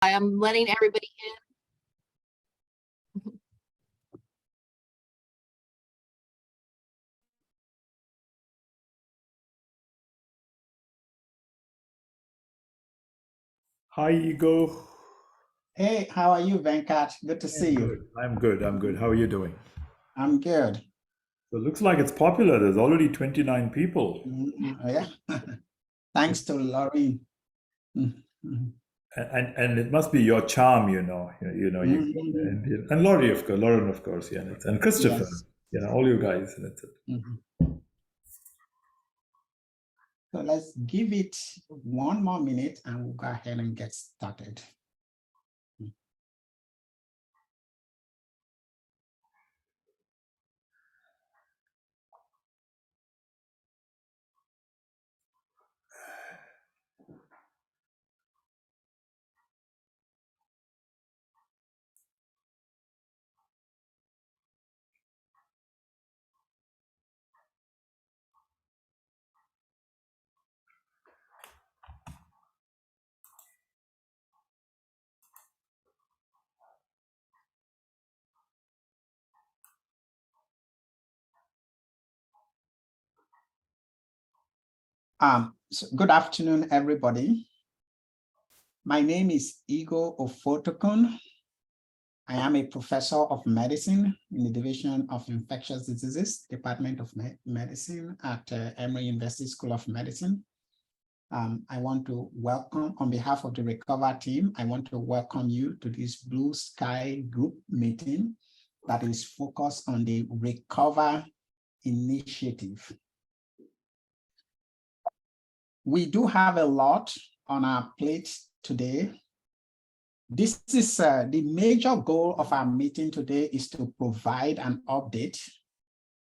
I'm letting everybody in. Hi, Ego. Hey, how are you, Venkat? Good to see you. Good. I'm good. I'm good. How are you doing? I'm good. So it looks like it's popular. There's already 29 people. Yeah. Thanks to Lauren. Mm, mm, And it must be your charm, you mm, and Laurie, of course, Lauren, of course, yeah, and Christopher, Yes. all you guys, and it's Mhm. So let's give it one more minute and we'll go ahead and get started. So good afternoon, everybody. My name is Igo Ofotokun. I am a professor of medicine in the Division of Infectious Diseases, Department of Medicine at Emory University School of Medicine. I want to welcome, on behalf of the Recover team, I want to welcome you to this Blue Sky group meeting that is focused on the Recover initiative. We do have a lot on our plate today. This is the major goal of our meeting today is to provide an update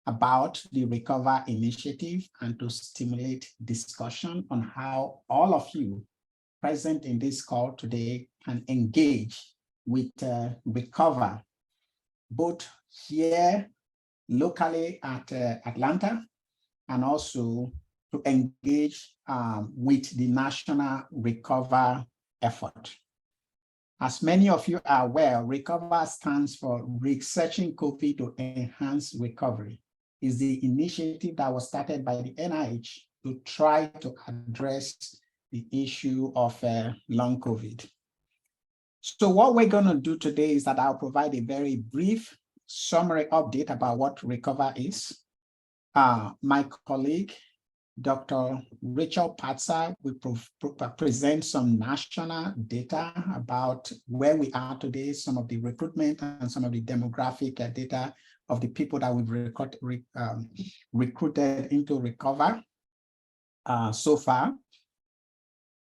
about the Recover initiative and to stimulate discussion on how all of you present in this call today can engage with Recover, both here locally at Atlanta and also to engage with the national Recover effort. As many of you are aware, Recover stands for Researching COVID to Enhance Recovery. It's the initiative that was started by the NIH to try to address the issue of long COVID. So what we're going to do today is that I'll provide a very brief summary update about what Recover is. My colleague, Dr. Rachel Patzer will present some national data about where we are today, some of the recruitment and some of the demographic data of the people that we've recruited into Recover so far.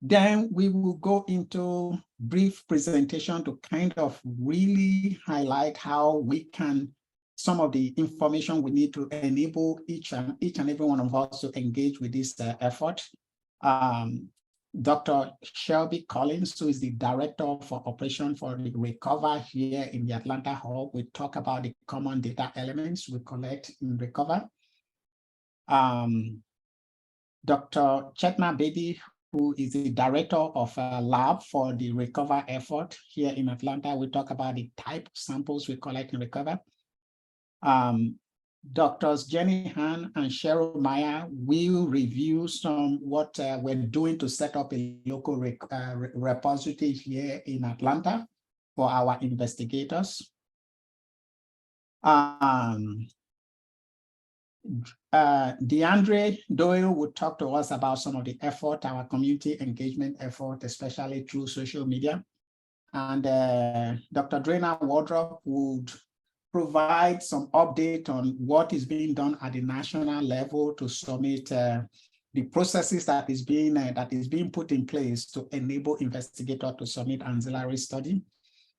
Then we will go into brief presentation to kind of really highlight how we can some of the information we need to enable each and every one of us to engage with this effort. Dr. Shelby Collins, who is the Director for Operation for the Recover here in the Atlanta Hub, will talk about the common data elements we collect in Recover. Dr. Chetna Bedi, who is the Director of Lab for the Recover effort here in Atlanta, will talk about the type of samples we collect in Recover. Doctors Jenny Han and Cheryl Meyer will review what we're doing to set up a local repository here in Atlanta for our investigators. DeAndre Doyle would talk to us about some of the effort, our community engagement effort, especially through social media. And Dr. Drena Wardrop would provide some update on what is being done at the national level to submit the processes that is being put in place to enable investigators to submit ancillary study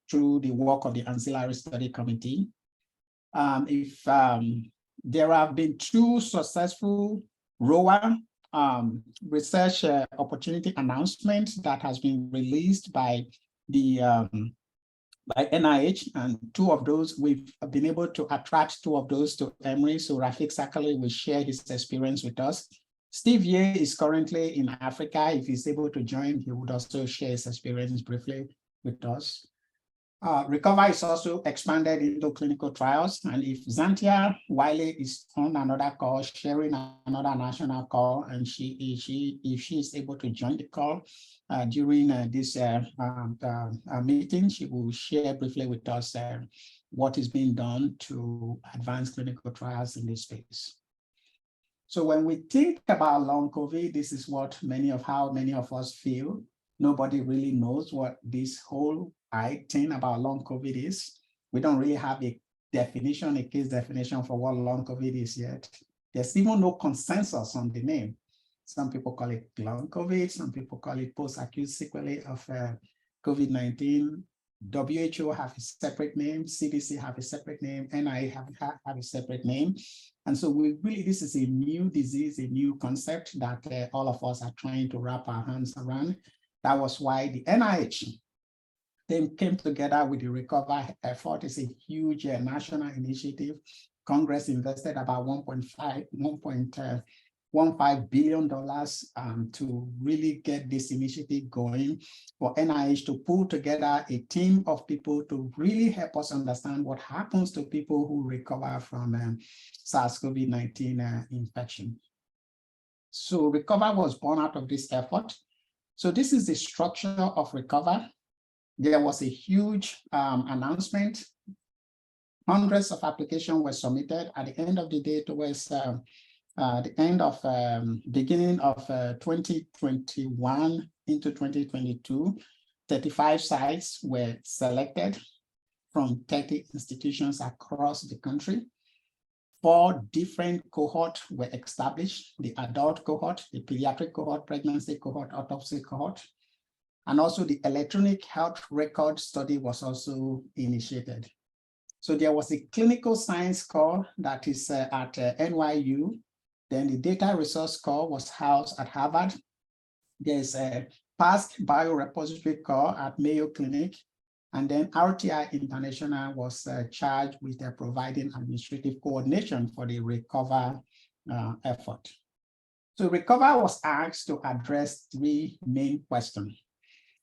through the work of the ancillary study committee. There have been 2 successful ROA research opportunity announcements that has been released by the by NIH, and 2 of those, we've been able to attract 2 of those to Emory. So Rafik Sakali will share his experience with us. Steve Ye is currently in Africa. If he's able to join, he would also share his experience briefly. with us. Recover is also expanded into clinical trials. And if Xantia Wiley is on another call, sharing another national call, and if she is able to join the call during this meeting, she will share briefly with us what is being done to advance clinical trials in this space. So when we think about long COVID, this is what how many of us feel. Nobody really knows what this whole thing about long COVID is. We don't really have a definition, a case definition for what long COVID is yet. There's even no consensus on the name. Some people call it long COVID, some people call it post-acute sequelae of COVID-19. WHO have a separate name, CDC have a separate name, NIH have a separate name. And so this is a new disease, a new concept that all of us are trying to wrap our hands around. That was why the NIH came together with the Recover effort. It's a huge national initiative. Congress invested about $1.15 billion to really get this initiative going, for NIH to pull together a team of people to really help us understand what happens to people who recover from SARS-CoV-19 infection. So Recover was born out of this effort. So this is the structure of Recover. There was a huge announcement. Hundreds of applications were submitted. At the end of the day, towards the end of beginning of 2021 into 2022, 35 sites were selected from 30 institutions across the country. 4 different cohorts were established: the adult cohort, the pediatric cohort, pregnancy cohort, autopsy cohort, and also the electronic health record study was also initiated. So there was a clinical science core that is at NYU. Then the data resource core was housed at Harvard. There's a PASC biorepository core at Mayo Clinic. And then RTI International was charged with providing administrative coordination for the Recover effort. So Recover was asked to address 3 main questions.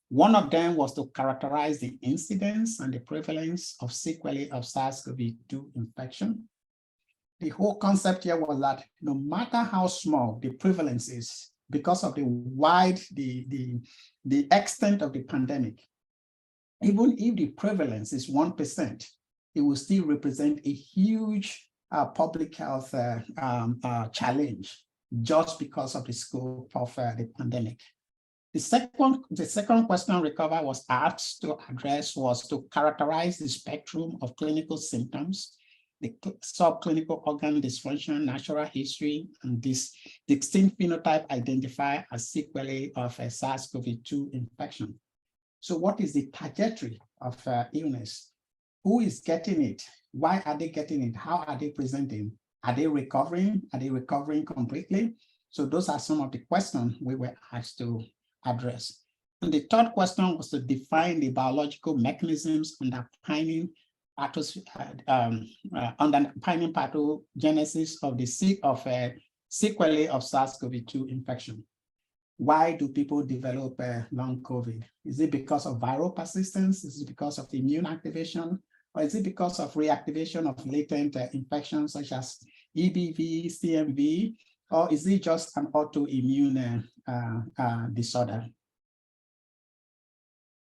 One of them was to characterize the incidence and the prevalence of sequelae of SARS-CoV-2 infection. The whole concept here was that no matter how small the prevalence is, because of the extent of the pandemic, even if the prevalence is 1%, it will still represent a huge public health challenge just because of the scope of the pandemic. The second question Recover was asked to address was to characterize the spectrum of clinical symptoms, the subclinical organ dysfunction, natural history, and this distinct phenotype identified as sequelae of a SARS-CoV-2 infection. So what is the trajectory of illness? Who is getting it? Why are they getting it? How are they presenting? Are they recovering? Are they recovering completely? So those are some of the questions we were asked to address. And the third question was to define the biological mechanisms underpinning pathogenesis of the sequelae of SARS-CoV-2 infection. Why do people develop long COVID? Is it because of viral persistence? Is it because of immune activation? Or is it because of reactivation of latent infections such as EBV, CMV? Or is it just an autoimmune disorder?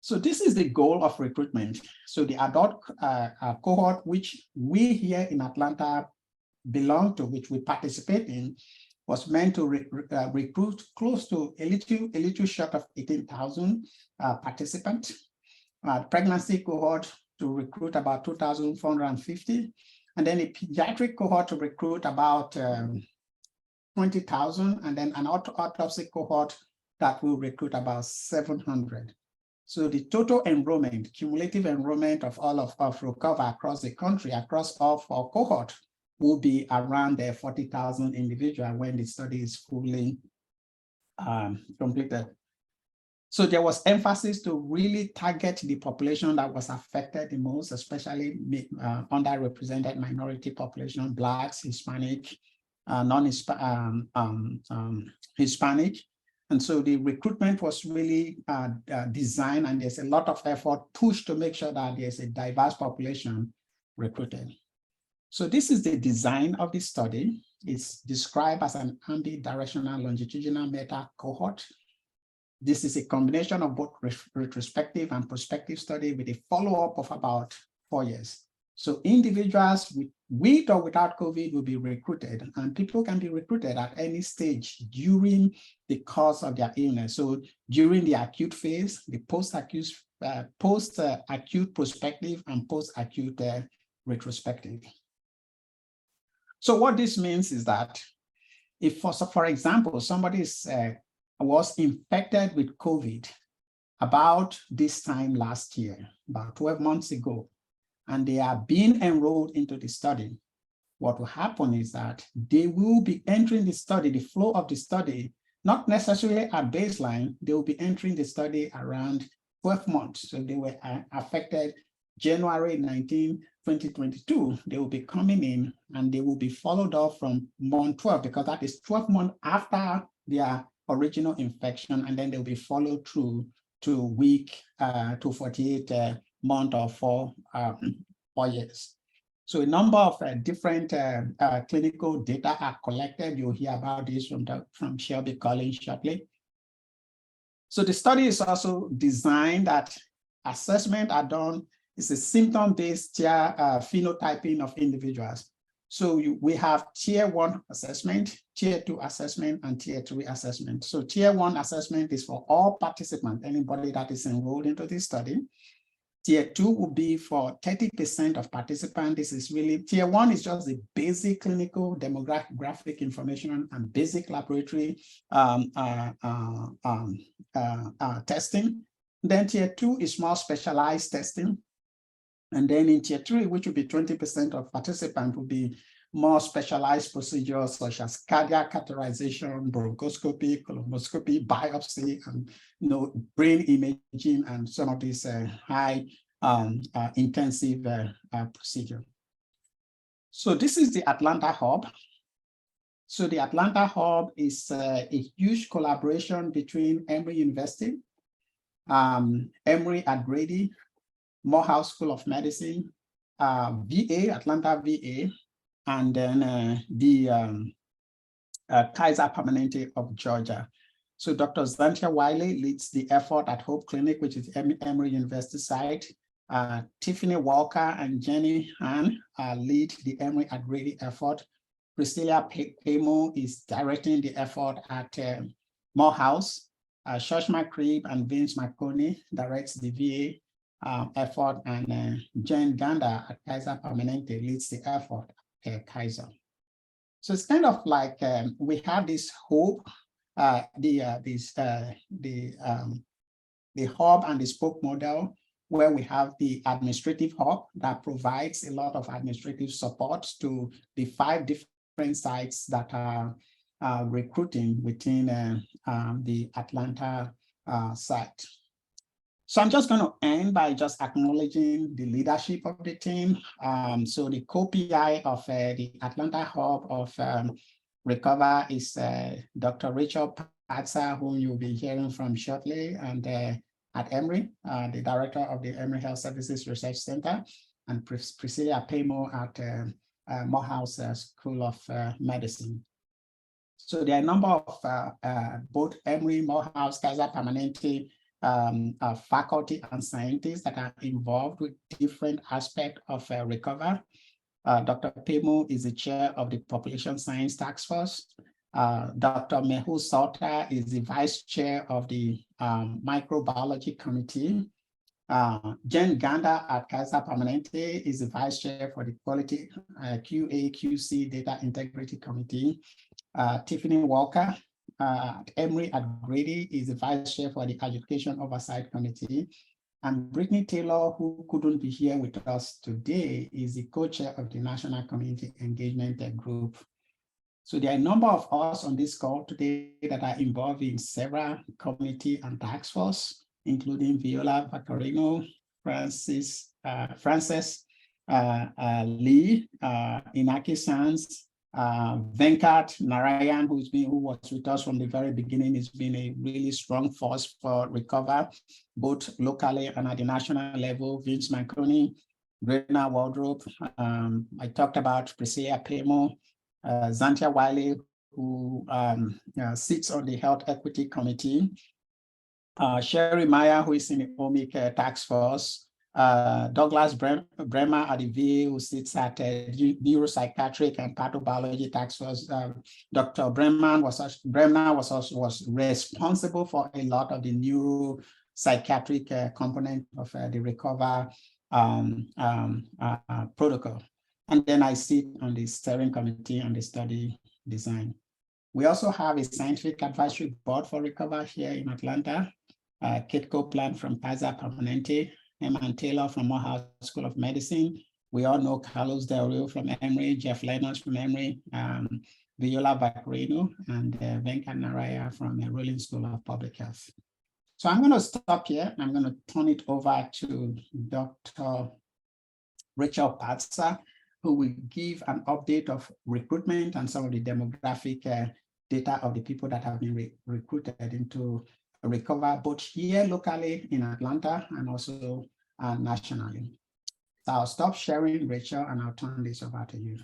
So this is the goal of recruitment. So the adult cohort, which we here in Atlanta belong to, which we participate in, was meant to recruit close to a little short of 18,000 participants. Pregnancy cohort to recruit about 2,450, and then a pediatric cohort to recruit about 20,000, and then an autopsy cohort that will recruit about 700. So the total enrollment, cumulative enrollment of all of Recover across the country, across all 4 cohorts, will be around 40,000 individuals when the study is fully completed. So there was emphasis to really target the population that was affected the most, especially underrepresented minority population, Blacks, Hispanic, non-Hispanic, And so the recruitment was really designed, and there's a lot of effort pushed to make sure that there's a diverse population recruited. So this is the design of the study. It's described as an ambidirectional longitudinal meta cohort. This is a combination of both retrospective and prospective study with a follow-up of about 4 years. So individuals with or without COVID will be recruited, and people can be recruited at any stage during the course of their illness. So during the acute phase, the post-acute prospective, and post-acute retrospective. So what this means is that if, for example, somebody was infected with COVID about this time last year, about 12 months ago, and they are being enrolled into the study, what will happen is that they will be entering the study, the flow of the study, not necessarily at baseline, they will be entering the study around 12 months. So they were affected January 19, 2022, they will be coming in and they will be followed up from month 12, because that is 12 months after their original infection, and then they'll be followed through to week to 48 month or 4 years. So a number of different clinical data are collected. You'll hear about this from Shelby Collins shortly. So the study is also designed that assessment are done. It's a symptom-based tier phenotyping of individuals. So we have tier 1 assessment, tier 2 assessment, and tier 3 assessment. So tier 1 assessment is for all participants, anybody that is enrolled into this study. Tier 2 will be for 30% of participants. This is really, tier 1 is just the basic clinical demographic information and basic laboratory testing. Then tier 2 is more specialized testing. And then in tier 3, which will be 20% of participants, will be more specialized procedures such as cardiac catheterization, bronchoscopy, colonoscopy, biopsy, and brain imaging, and some of these high intensive procedure. So this is the Atlanta Hub. So the Atlanta Hub is a huge collaboration between Emory University, Emory at Grady, Morehouse School of Medicine, VA, Atlanta VA, and then the Kaiser Permanente of Georgia. So Dr. Zantia Wiley leads the effort at Hope Clinic, which is Emory University site. Tiffany Walker and Jenny Han lead the Emory at Grady effort. Priscilla Pamo is directing the effort at Morehouse. Shosh McCreeb and Vince McConey directs the VA effort, and Jen Gander at Kaiser Permanente leads the effort at Kaiser. So it's kind of like we have this hope, the hub and the spoke model, where we have the administrative hub that provides a lot of administrative support to the 5 different sites that are recruiting within the Atlanta site. So I'm just going to end by just acknowledging the leadership of the team. So the co-PI of the Atlanta Hub of Recover is Dr. Rachel Patsa, whom you'll be hearing from shortly, and at Emory, the director of the Emory Health Services Research Center, and Priscilla Pamo at Morehouse School of Medicine. So there are a number of both Emory, Morehouse, Kaiser Permanente faculty and scientists that are involved with different aspects of Recover. Dr. Pamo is the chair of the Population Science Task Force. Dr. Mehul Salta is the vice chair of the Microbiology Committee. Jen Gander at Kaiser Permanente is the vice chair for the Quality QA/QC Data Integrity Committee. Tiffany Walker at Emory at Grady is the vice chair for the Education Oversight Committee. And Brittany Taylor, who couldn't be here with us today, is the co-chair of the National Community Engagement Group. So there are a number of us on this call today that are involved in several committee and task force, including Viola Vaccarino, Frances Lee, Inaki Sands, Venkat Narayan, who was with us from the very beginning, has been a really strong force for Recover, both locally and at the national level. Vince Manconi, Grena Waldrop. I talked about Priscilla Pemo, Zantia Wiley, who sits on the Health Equity Committee. Sherry Meyer, who is in the OMIC task force. Douglas Bremer at the VA, who sits at neuropsychiatric and pathobiology task force. Dr. Bremer was responsible for a lot of the neuropsychiatric component of the Recover protocol. And then I sit on the steering committee on the study design. We also have a scientific advisory board for Recover here in Atlanta. Kate Copeland from Kaiser Permanente, Eman Taylor from Morehouse School of Medicine. We all know Carlos Del Rio from Emory, Jeff Leonard from Emory, Viola Vaccarino, and Venkat Naraya from the Rollins School of Public Health. So I'm going to stop here. I'm going to turn it over to Dr. Rachel Patsa, who will give an update of recruitment and some of the demographic data of the people that have been recruited into Recover, both here locally in Atlanta and also nationally. So I'll stop sharing, Rachel, and I'll turn this over to you.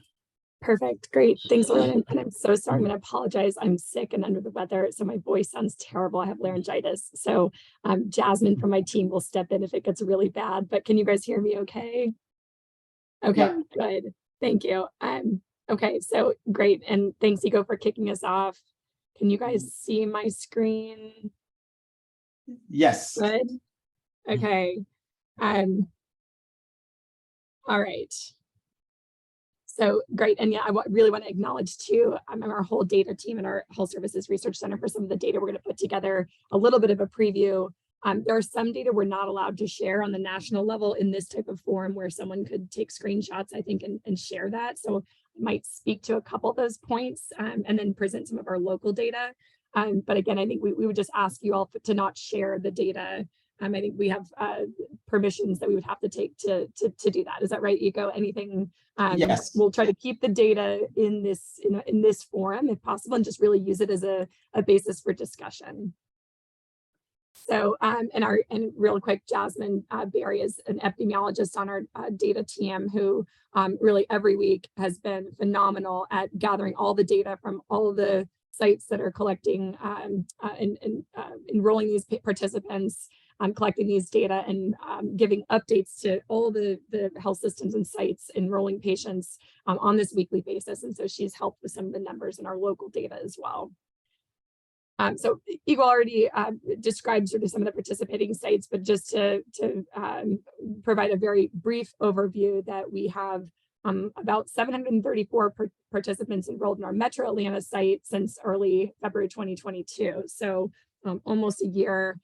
Perfect. Great. Thanks, everyone. And I'm so sorry. I'm going to apologize. I'm sick and under the weather, so my voice sounds terrible. I have laryngitis. So Jasmine from my team will step in if it gets really bad. But can you guys hear me okay? Okay, yeah. Good. Thank you. Okay, so great. And thanks, Ego, for kicking us off. Can you guys see my screen? Yes. Good. Okay. All right. So great. And yeah, I really want to acknowledge too our whole data team and our Health Services Research Center for some of the data we're going to put together, a little bit of a preview. There are some data we're not allowed to share on the national level in this type of forum where someone could take screenshots, I think, and share that. So I might speak to a couple of those points and then present some of our local data. But again, I think we would just ask you all to not share the data. I think we have permissions that we would have to take to do that. Is that right, Ego? Anything? Yes. We'll try to keep the data in this forum if possible, and just really use it as a basis for discussion. So, and real quick, Jasmine Barry is an epidemiologist on our data team who really every week has been phenomenal at gathering all the data from all of the sites that are collecting and enrolling these participants, collecting these data and giving updates to all the health systems and sites enrolling patients on this weekly basis. And so she's helped with some of the numbers in our local data as well. So Eagle already described sort of some of the participating sites, but just to provide a very brief overview that we have about 734 participants enrolled in our Metro Atlanta site since early February 2022. So almost a year.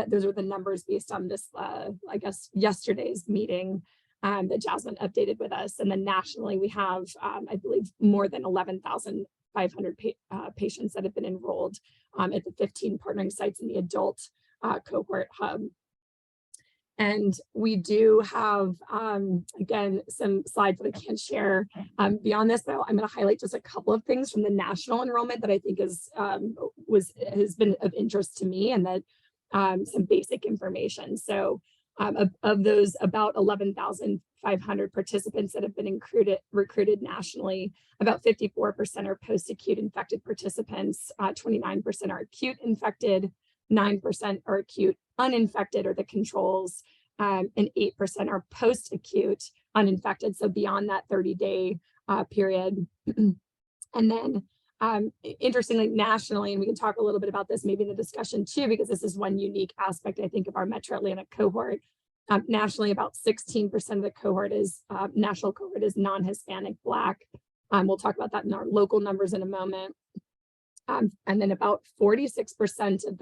Those are the numbers based on this, I guess, yesterday's meeting that Jasmine updated with us. And then nationally, we have, I believe, more than 11,500 patients that have been enrolled at the 15 partnering sites in the adult cohort hub. And we do have, again, some slides that I can't share beyond this, but I'm going to highlight just a couple of things from the national enrollment that I think has been of interest to me, and that some basic information. So of those about 11,500 participants that have been recruited nationally, about 54% are post-acute infected participants, 29% are acute infected, 9% are acute uninfected or the controls, and 8% are post-acute uninfected, so beyond that 30-day period. And then interestingly, nationally, and we can talk a little bit about this maybe in the discussion too, because this is one unique aspect, I think, of our Metro Atlanta cohort. Nationally, about 16% of the cohort is national cohort is non-Hispanic Black. We'll talk about that in our local numbers in a moment. And then about 46% of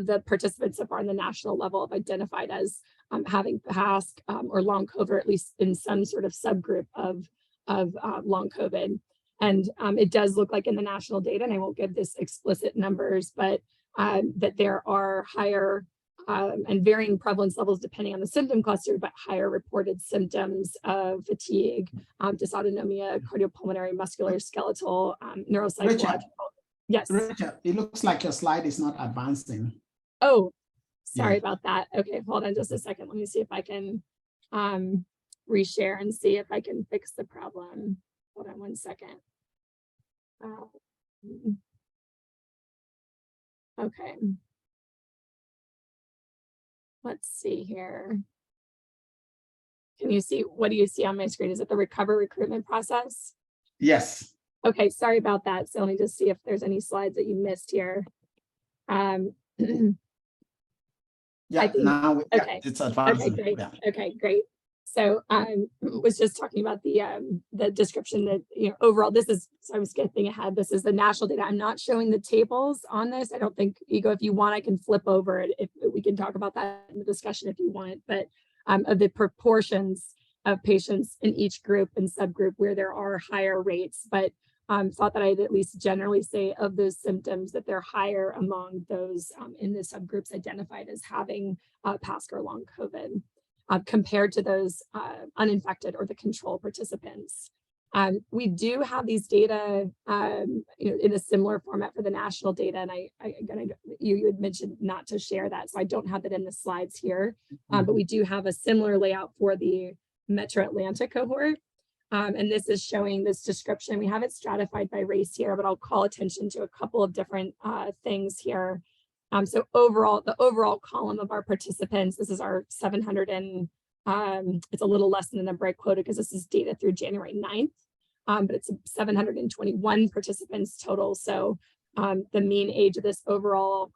the participants so far on the national level have identified as having past or long COVID, or at least in some sort of subgroup of long COVID. And it does look like in the national data, and I won't give this explicit numbers, but that there are higher and varying prevalence levels depending on the symptom cluster, but higher reported symptoms of fatigue, dysautonomia, cardiopulmonary, musculoskeletal, neuropsychological. Yes. Rachel, it looks like your slide is not advancing. Oh, sorry Yeah. about that. Okay, hold on just a second. Let me see if I can reshare and see if I can fix the problem. Hold on one second. Okay. Let's see here. Can you see, what do you see on my screen? Is it the recover recruitment process? Yes. Okay, sorry about that. So let me just see if there's any slides that you missed here. Yeah, think- now okay. it's Okay, advancing. great. Yeah. Okay, great. So was just talking about the description that, you know, overall, this is, so I was skipping ahead. This is the national data. I'm not showing the tables on this. I don't think, Ego, if you want, I can flip over it. If we can talk about that in the discussion if you want, but of the proportions of patients in each group and subgroup where there are higher rates, but thought that I'd at least generally say of those symptoms that they're higher among those in the subgroups identified as having past or long COVID. Compared to those uninfected or the control participants. We do have these data you know, in a similar format for the national data, and you had mentioned not to share that, so I don't have it in the slides here, but we do have a similar layout for the Metro Atlanta cohort, and this is showing this description. We have it stratified by race here, but I'll call attention to a couple of different things here. So overall, the overall column of our participants, this is our 700 and it's a little less than the number I quoted because this is data through January 9th, but it's 721 participants total. So the mean age of this overall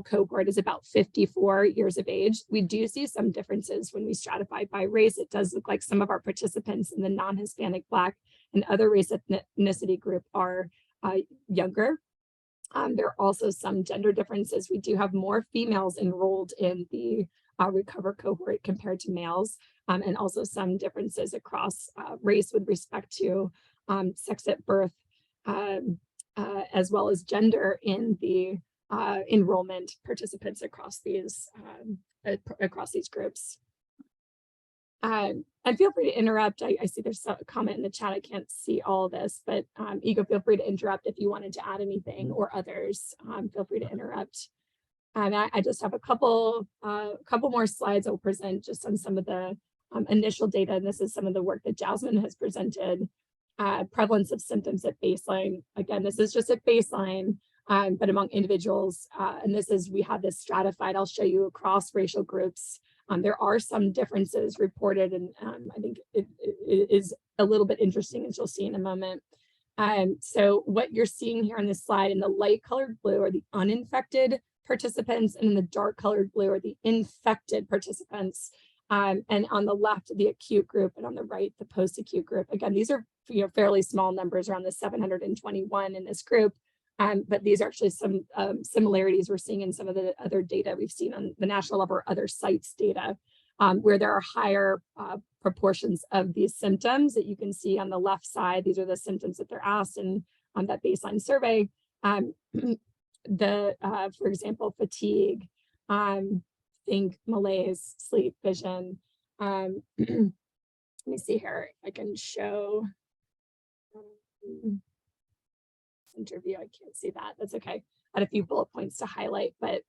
cohort is about 54 years of age. We do see some differences when we stratify by race. It does look like some of our participants in the non-Hispanic, Black, and other race ethnicity group are younger. There are also some gender differences. We do have more females enrolled in the recover cohort compared to males, and also some differences across race with respect to sex at birth, as well as gender in the enrollment participants across these groups. And feel free to interrupt. I see there's a comment in the chat. I can't see all of this, but Ego, feel free to interrupt if you wanted to add anything, or others. Feel free to interrupt. And I just have a couple more slides I'll present just on some of the initial data. And this is some of the work that Jasmine has presented. Prevalence of symptoms at baseline. Again, this is just at baseline, but among individuals. And this is, we have this stratified. I'll show you across racial groups. There are some differences reported, and I think it is a little bit interesting, as you'll see in a moment. So what you're seeing here on this slide in the light colored blue are the uninfected participants, and in the dark colored blue are the infected participants. And on the left, the acute group, and on the right, the post-acute group. Again, these are, you know, fairly small numbers, around the 721 in this group. But these are actually some similarities we're seeing in some of the other data we've seen on the national level or other sites data, where there are higher proportions of these symptoms that you can see on the left side. These are the symptoms that they're asked in on that baseline survey. For example, fatigue, think malaise, sleep, vision. Let me see here. I can show. Interview, I can't see that. That's okay. I had a few bullet points to highlight, but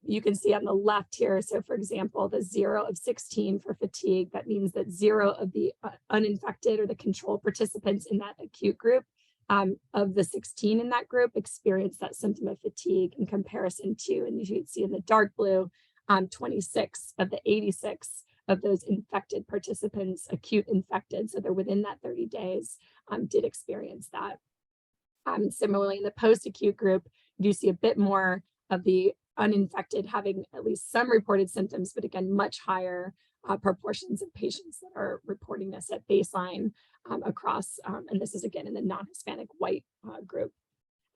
you can see on the left here. So for example, the 0 of 16 for fatigue, that means that 0 of the uninfected or the control participants in that acute group of the 16 in that group experienced that symptom of fatigue in comparison to, and you should see in the dark blue, 26 of the 86 of those infected participants, acute infected, so they're within that 30 days, did experience that. Similarly, in the post-acute group, you see a bit more of the uninfected having at least some reported symptoms, but again, much higher proportions of patients that are reporting this at baseline across, and this is again in the non-Hispanic white group.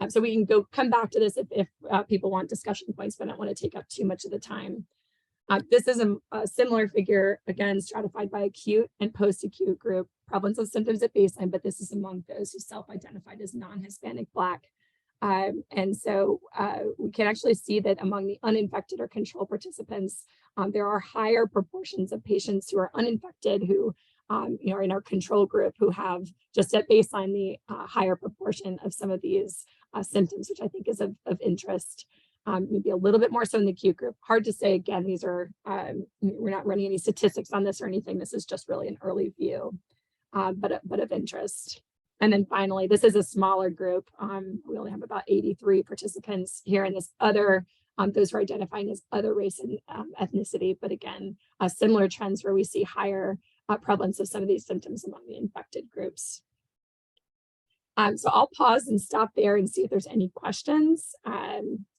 So we can come back to this if people want discussion points, but I don't want to take up too much of the time. This is a similar figure, again, stratified by acute and post-acute group, prevalence of symptoms at baseline, but this is among those who self-identified as non-Hispanic, Black, And so we can actually see that among the uninfected or control participants, there are higher proportions of patients who are uninfected who are in our control group who have just at baseline the higher proportion of some of these symptoms, which I think is of interest. Maybe a little bit more so in the acute group. Hard to say. Again, these are, we're not running any statistics on this or anything. This is just really an early view, but of interest. And then finally, this is a smaller group. We only have about 83 participants here in this other, those who are identifying as other race and ethnicity. But again, similar trends where we see higher prevalence of some of these symptoms among the infected groups. So I'll pause and stop there and see if there's any questions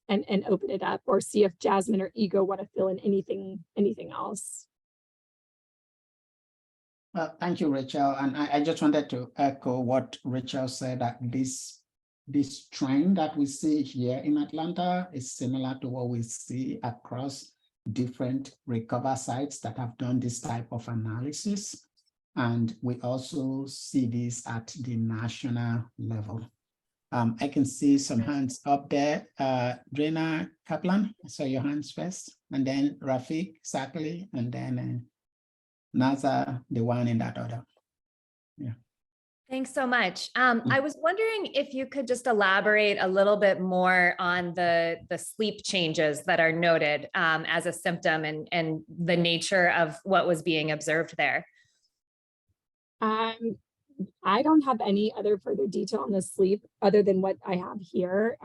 and open it up, or see if Jasmine or Ego want to fill in anything else. Well, thank you, Rachel. And I just wanted to echo what Rachel said, that this trend that we see here in Atlanta is similar to what we see across different recover sites that have done this type of analysis. And we also see this at the national level. I can see some hands up there. Drina Kaplan, I saw your hands first, and then Rafiq Sakali, and then Naza, the one in that order. Yeah. Thanks so much. I was wondering if you could just elaborate a little bit more on the sleep changes that are noted as a symptom and the nature of what was being observed there. I don't have any other further detail on the sleep other than what I have here.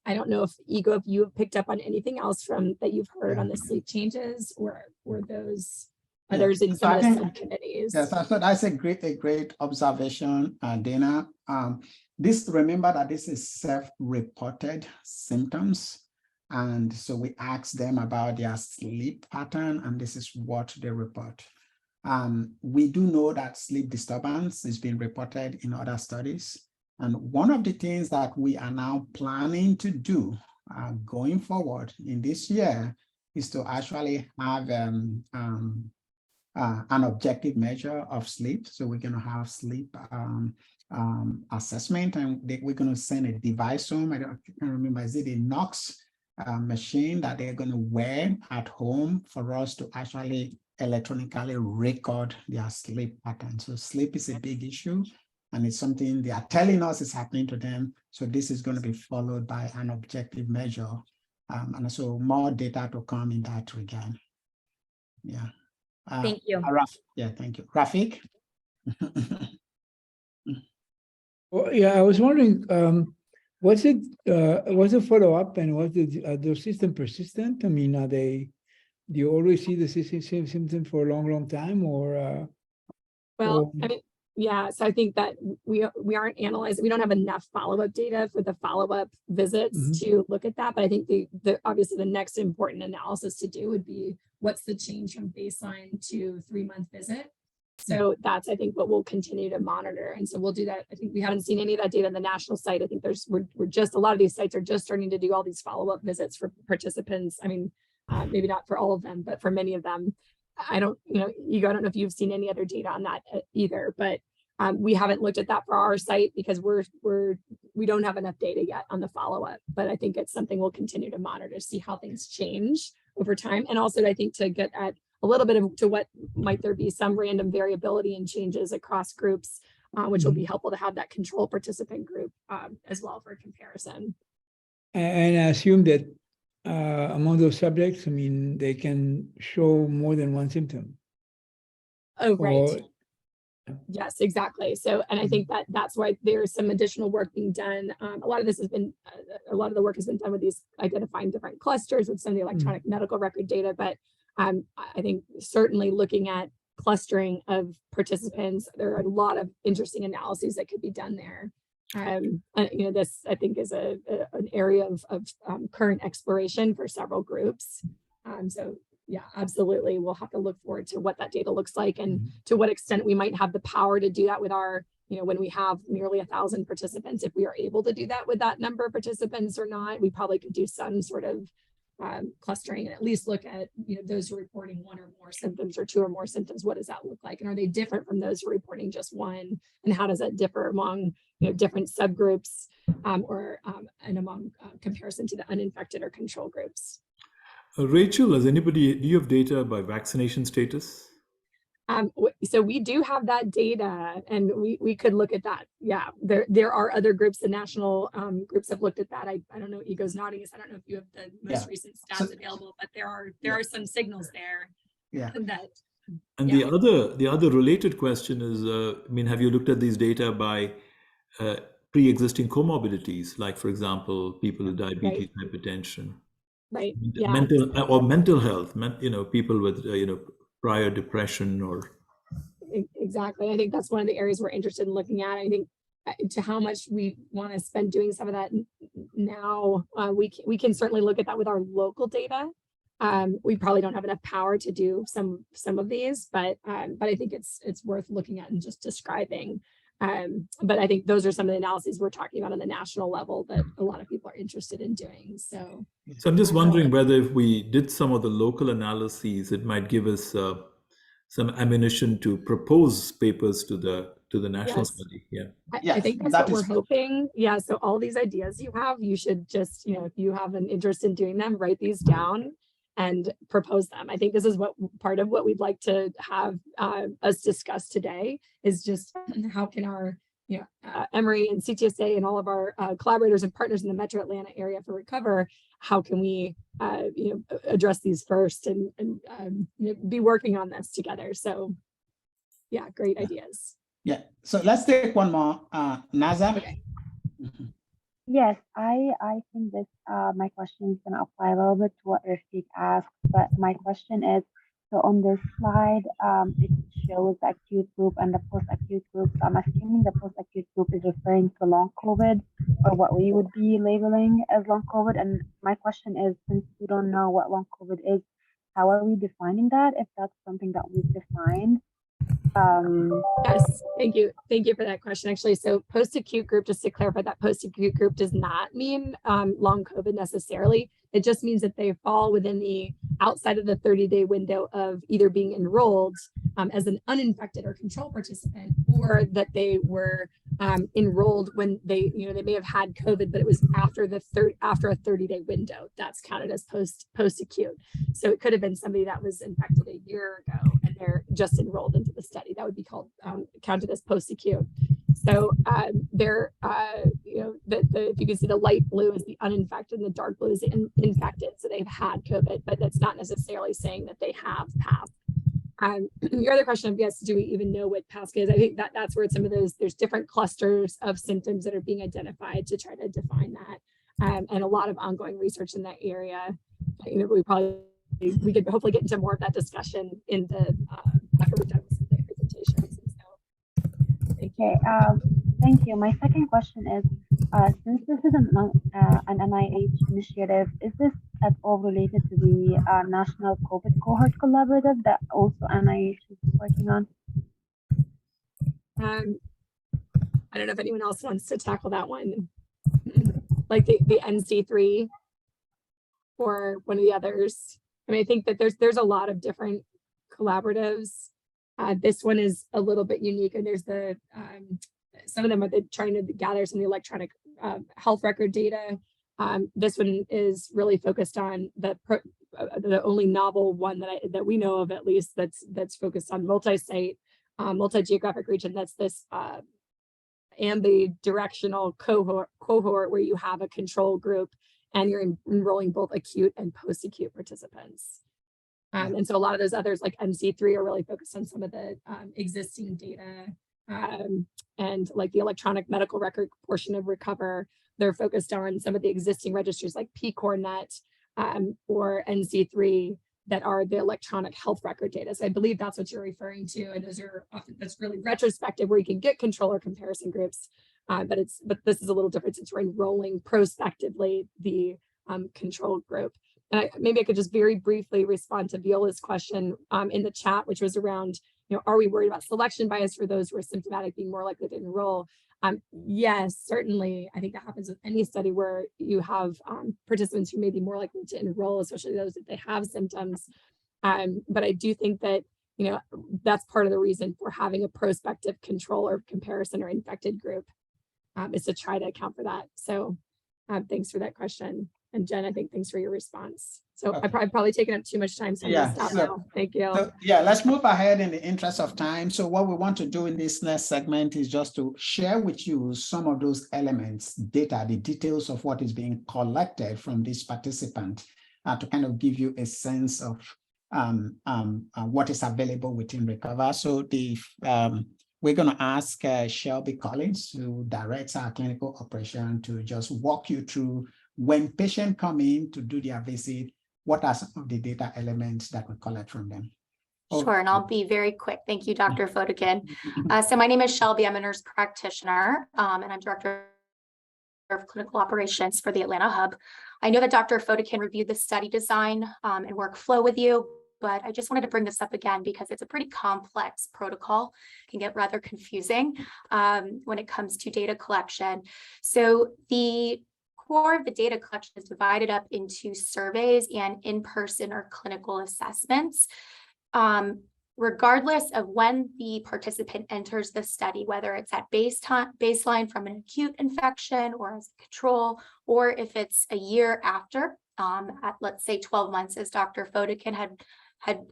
I don't know if Ego, if you have picked up on anything else from that you've heard on the sleep changes, or those others in some of the subcommittees. Yes, I thought that's a great observation, Dana. Remember that this is self-reported symptoms. And so we asked them about their sleep pattern, and this is what they report. We do know that sleep disturbance is being reported in other studies. And one of the things that we are now planning to do going forward in this year is to actually have an objective measure of sleep. So we're going to have sleep assessment, and we're going to send a device home. I can't remember, is it a Nox machine that they're going to wear at home for us to actually electronically record their sleep pattern. So sleep is a big issue, and it's something they are telling us is happening to them. So this is going to be followed by an objective measure. And so more data to come in that regard. Yeah. Thank you. Yeah, thank you. Rafiq? Well, yeah, I was wondering, was the follow-up, and was the system persistent? I mean, do you always see the same symptom for a long time, or? Well, I mean, yeah, so I think that we aren't analyzing, we don't have enough follow-up data for the follow-up visits to look at that. But I think the obviously the next important analysis to do would be what's the change from baseline to 3-month visit. So that's, I think, what we'll continue to monitor. And so we'll do that. I think we haven't seen any of that data on the national site. I think we're just, a lot of these sites are just starting to do all these follow-up visits for participants. I mean, maybe not for all of them, but for many of them. I don't know if you've seen any other data on that either, but we haven't looked at that for our site because we don't have enough data yet on the follow-up. But I think it's something we'll continue to monitor to see how things change over time. And also, I think to get at a little bit of to what might there be some random variability and changes across groups, which will be helpful to have that control participant group as well for comparison. And I assume that among those subjects, I mean, they can show more than one symptom. Oh, right. Or, yes, exactly. So, and I think that's why there's some additional work being done. A lot of the work has been done with these identifying different clusters with some of the electronic medical record data. But I think certainly looking at clustering of participants, there are a lot of interesting analyses that could be done there. This I think is an area of current exploration for several groups. So yeah, absolutely. We'll have to look forward to what that data looks like and to what extent we might have the power to do that with our, when we have nearly 1,000 participants, if we are able to do that with that number of participants or not. We probably could do some sort of clustering and at least look at, those who are reporting 1 or more symptoms or 2 or more symptoms. What does that look like? And are they different from those who are reporting just 1? And how does that differ among, different subgroups? and among comparison to the uninfected or control groups. Rachel, do you have data by vaccination status? So we do have that data, and we could look at that. Yeah, there are other groups. The national groups have looked at that. I don't know. Ego's nodding. I don't know if you have the most recent stats available, but there are some signals there. Yeah. That. And the other related question is, have you looked at these data by pre-existing comorbidities, like, for example, people with diabetes, hypertension, right? mental health, people with prior depression or. Exactly. I think that's one of the areas we're interested in looking at. I think to how much we want to spend doing some of that now, we can certainly look at that with our local data. We probably don't have enough power to do some of these, but I think it's worth looking at and just describing. But I think those are some of the analyses we're talking about on the national level that a lot of people are interested in doing. So I'm just wondering whether if we did some of the local analyses, it might give us some ammunition to propose papers to the national study. I think that's what we're hoping. Yeah. So all these ideas you should just, if you have an interest in doing them, write these down and propose them. I think this is part of what we'd like to have us discuss today is just how can our Emory and CTSA and all of our collaborators and partners in the Metro Atlanta area for Recover, how can we address these first and be working on this together. So yeah, great ideas. Yeah, so let's take one more. Naza. Okay. Yes, I think this my question is going to apply a little bit to what Rafik asked, but my question is, so on this slide, it shows the acute group and the post-acute group. So I'm assuming the post-acute group is referring to long COVID, or what we would be labeling as long COVID. And my question is, since we don't know what long COVID is, how are we defining that, if that's something that we've defined? Yes, thank you for that question. Actually, so post-acute group, just to clarify, that post-acute group does not mean long COVID necessarily. It just means that they fall within the outside of the 30-day window of either being enrolled as an uninfected or control participant, or that they were enrolled when they may have had COVID, but it was after a 30-day window. That's counted as post-acute. So it could have been somebody that was infected a year ago and they're just enrolled into the study. That would be called counted as post-acute. So if you can see, the light blue is the uninfected and the dark blue is the infected. So they've had COVID, but that's not necessarily saying that they have passed. Your other question of, yes, do we even know what PASC is? I think that's where some of those, there's different clusters of symptoms that are being identified to try to define that. And a lot of ongoing research in that area. We could hopefully get into more of that discussion in the after we're done with some of the presentations. So, thank you. My second question is, since this is an NIH initiative, is this at all related to the National COVID Cohort Collaborative that also NIH is working on? I don't know if anyone else wants to tackle that one, like the NC3 or one of the others. I mean, I think that there's a lot of different collaboratives. This one is a little bit unique, and there's some of them are trying to gather some of the electronic health record data. This one is really focused on the only novel one that we know of, at least, that's focused on multi-site, multi-geographic region. That's this ambidirectional cohort where you have a control group and you're enrolling both acute and post-acute participants. And so a lot of those others, like MC3, are really focused on some of the existing data, and like the electronic medical record portion of Recover. They're focused on some of the existing registries like PCORNet or NC3 that are the electronic health record data. So I believe that's what you're referring to. And those are often, that's really retrospective, where you can get controller comparison groups, but this is a little different since we're enrolling prospectively the control group. And maybe I could just very briefly respond to Viola's question in the chat, which was around, are we worried about selection bias for those who are symptomatic being more likely to enroll? Yes, certainly. I think that happens with any study where you have participants who may be more likely to enroll, especially those if they have symptoms. But I do think that, that's part of the reason for having a prospective control or comparison or infected group. is to try to account for that. So thanks for that question. And Jen, I think thanks for your response. So Okay. I've probably taken up too much time, so I'm Yeah, gonna stop so- now. Thank you. So, yeah, let's move ahead in the interest of time. So what we want to do in this next segment is just to share with you some of those elements, data, the details of what is being collected from this participant to kind of give you a sense of what is available within Recover. So we're going to ask Shelby Collins, who directs our clinical operation, to just walk you through when patients come in to do their visit, what are some of the data elements that we collect from them? Sure, and I'll be very quick. Thank you, Dr. Fodekin. So my name is Shelby. I'm a nurse practitioner, and I'm director of clinical operations for the Atlanta Hub. I know that Dr. Fodekin reviewed the study design and workflow with you, but I just wanted to bring this up again because it's a pretty complex protocol. It can get rather confusing when it comes to data collection. So the core of the data collection is divided up into surveys and in-person or clinical assessments. Regardless of when the participant enters the study, whether it's at baseline from an acute infection or as a control, or if it's a year after, at let's say 12 months, as Dr. Fodekin had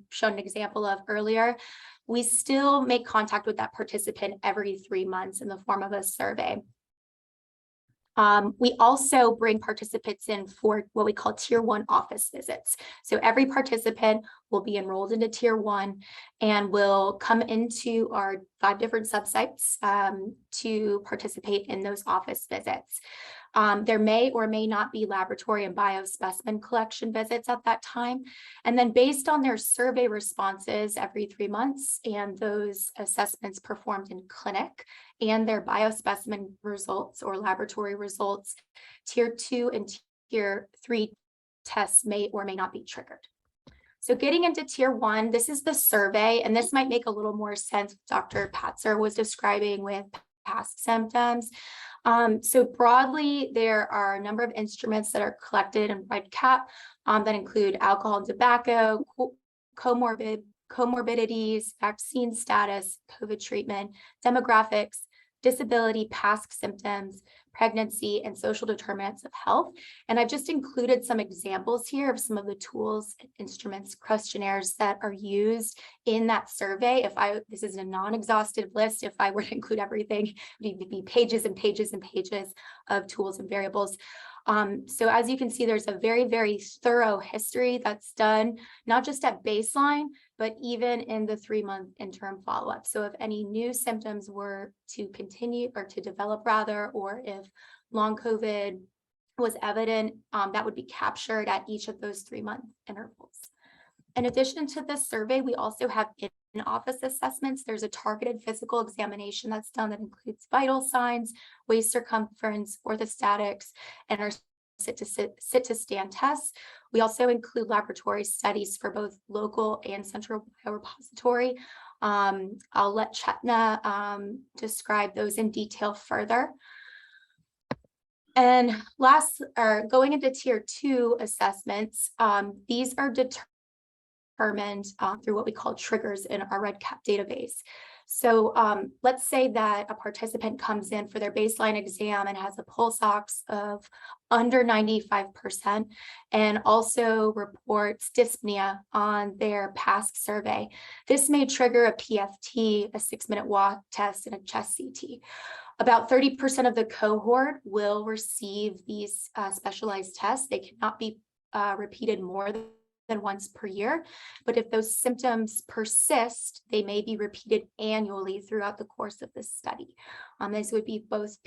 shown an example of earlier, we still make contact with that participant every 3 months in the form of a survey. We also bring participants in for what we call tier 1 office visits. So every participant will be enrolled into tier 1 and will come into our 5 different subsites to participate in those office visits. There may or may not be laboratory and biospecimen collection visits at that time. And then based on their survey responses every 3 months and those assessments performed in clinic and their biospecimen results or laboratory results, tier 2 and tier 3 tests may or may not be triggered. So getting into tier 1, this is the survey, and this might make a little more sense what Dr. Patzer was describing with past symptoms. So broadly, there are a number of instruments that are collected in REDCap that include alcohol and tobacco, comorbidities, vaccine status, COVID treatment, demographics, disability, past symptoms, pregnancy, and social determinants of health. And I've just included some examples here of some of the tools, instruments, questionnaires that are used in that survey. This is a non-exhaustive list. If I were to include everything, it would be pages and pages and pages of tools and variables. So as you can see, there's a very, very thorough history that's done, not just at baseline, but even in the 3-month interim follow-up. So if any new symptoms were to continue or to develop rather, or if long COVID was evident, that would be captured at each of those 3-month intervals. In addition to this survey, we also have in-office assessments. There's a targeted physical examination that's done that includes vital signs, waist circumference, orthostatics, and our sit to stand tests. We also include laboratory studies for both local and central biorepository. I'll let Chetna describe those in detail further. And going into tier 2 assessments, these are determined through what we call triggers in our REDCap database. So let's say that a participant comes in for their baseline exam and has a pulse ox of under 95% and also reports dyspnea on their past survey. This may trigger a PFT, a 6-minute walk test, and a chest CT. About 30% of the cohort will receive these specialized tests. They cannot be repeated more than once per year, but if those symptoms persist, they may be repeated annually throughout the course of this study. This would be both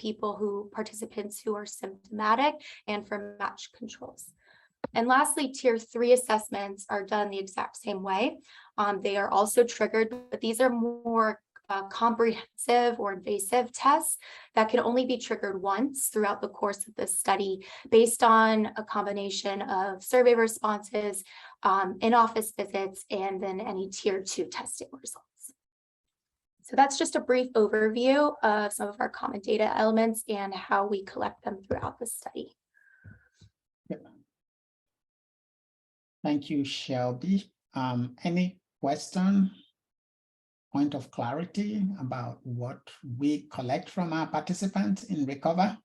participants who are symptomatic and for matched controls. And lastly, tier 3 assessments are done the exact same way. They are also triggered, but these are more comprehensive or invasive tests that can only be triggered once throughout the course of the study based on a combination of survey responses, in-office visits, and then any tier 2 testing results. So that's just a brief overview of some of our common data elements and how we collect them throughout the study. Thank you, Shelby. Any question point of clarity about what we collect from our participants in Recover?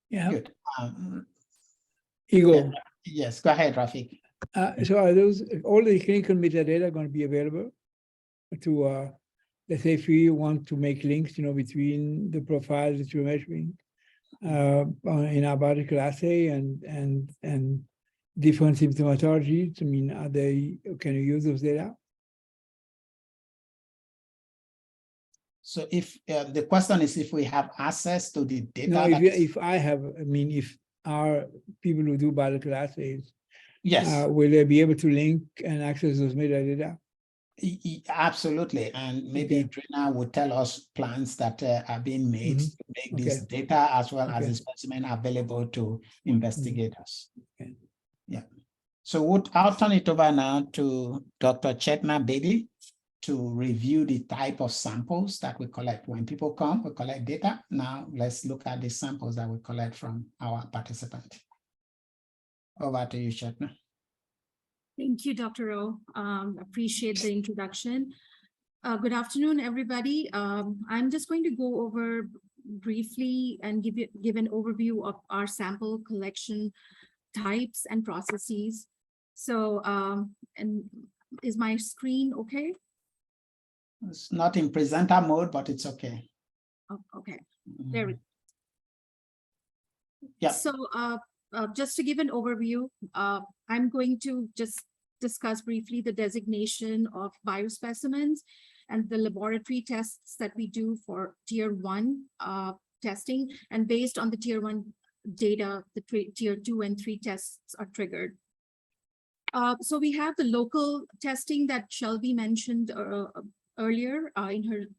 Yeah, Good. Igor. Yes, go ahead, Rafik. So are those, all the clinical metadata going to be available to, let's say if we want to make links, between the profiles that you're measuring in our biological assay and different symptomatologies? I mean, can you use those data? So if the question is if we have access to the data. No, that is- if I have, I mean, if our people who do biological assays, Yes, will they be able to link and access those metadata? absolutely. And maybe Okay. Drina would tell us plans that are being made Mhm. to make Okay. this data as well as Okay. the specimen available to investigators. Okay. Yeah. So I'll turn it over now to Dr. Chetna Bedi to review the type of samples that we collect. When people come, we collect data. Now let's look at the samples that we collect from our participants. Over to you, Chetna. Thank you, Dr. O. Appreciate the introduction. Good afternoon, everybody. I'm just going to go over briefly and give an overview of our sample collection types and processes. So, and is my screen okay? It's not in presenter mode, but it's okay. Oh, okay, there we go. Yeah. So just to give an overview, I'm going to just discuss briefly the designation of biospecimens and the laboratory tests that we do for tier 1 testing. And based on the tier 1 data, the tier 2 and 3 tests are triggered. So we have the local testing that Shelby mentioned earlier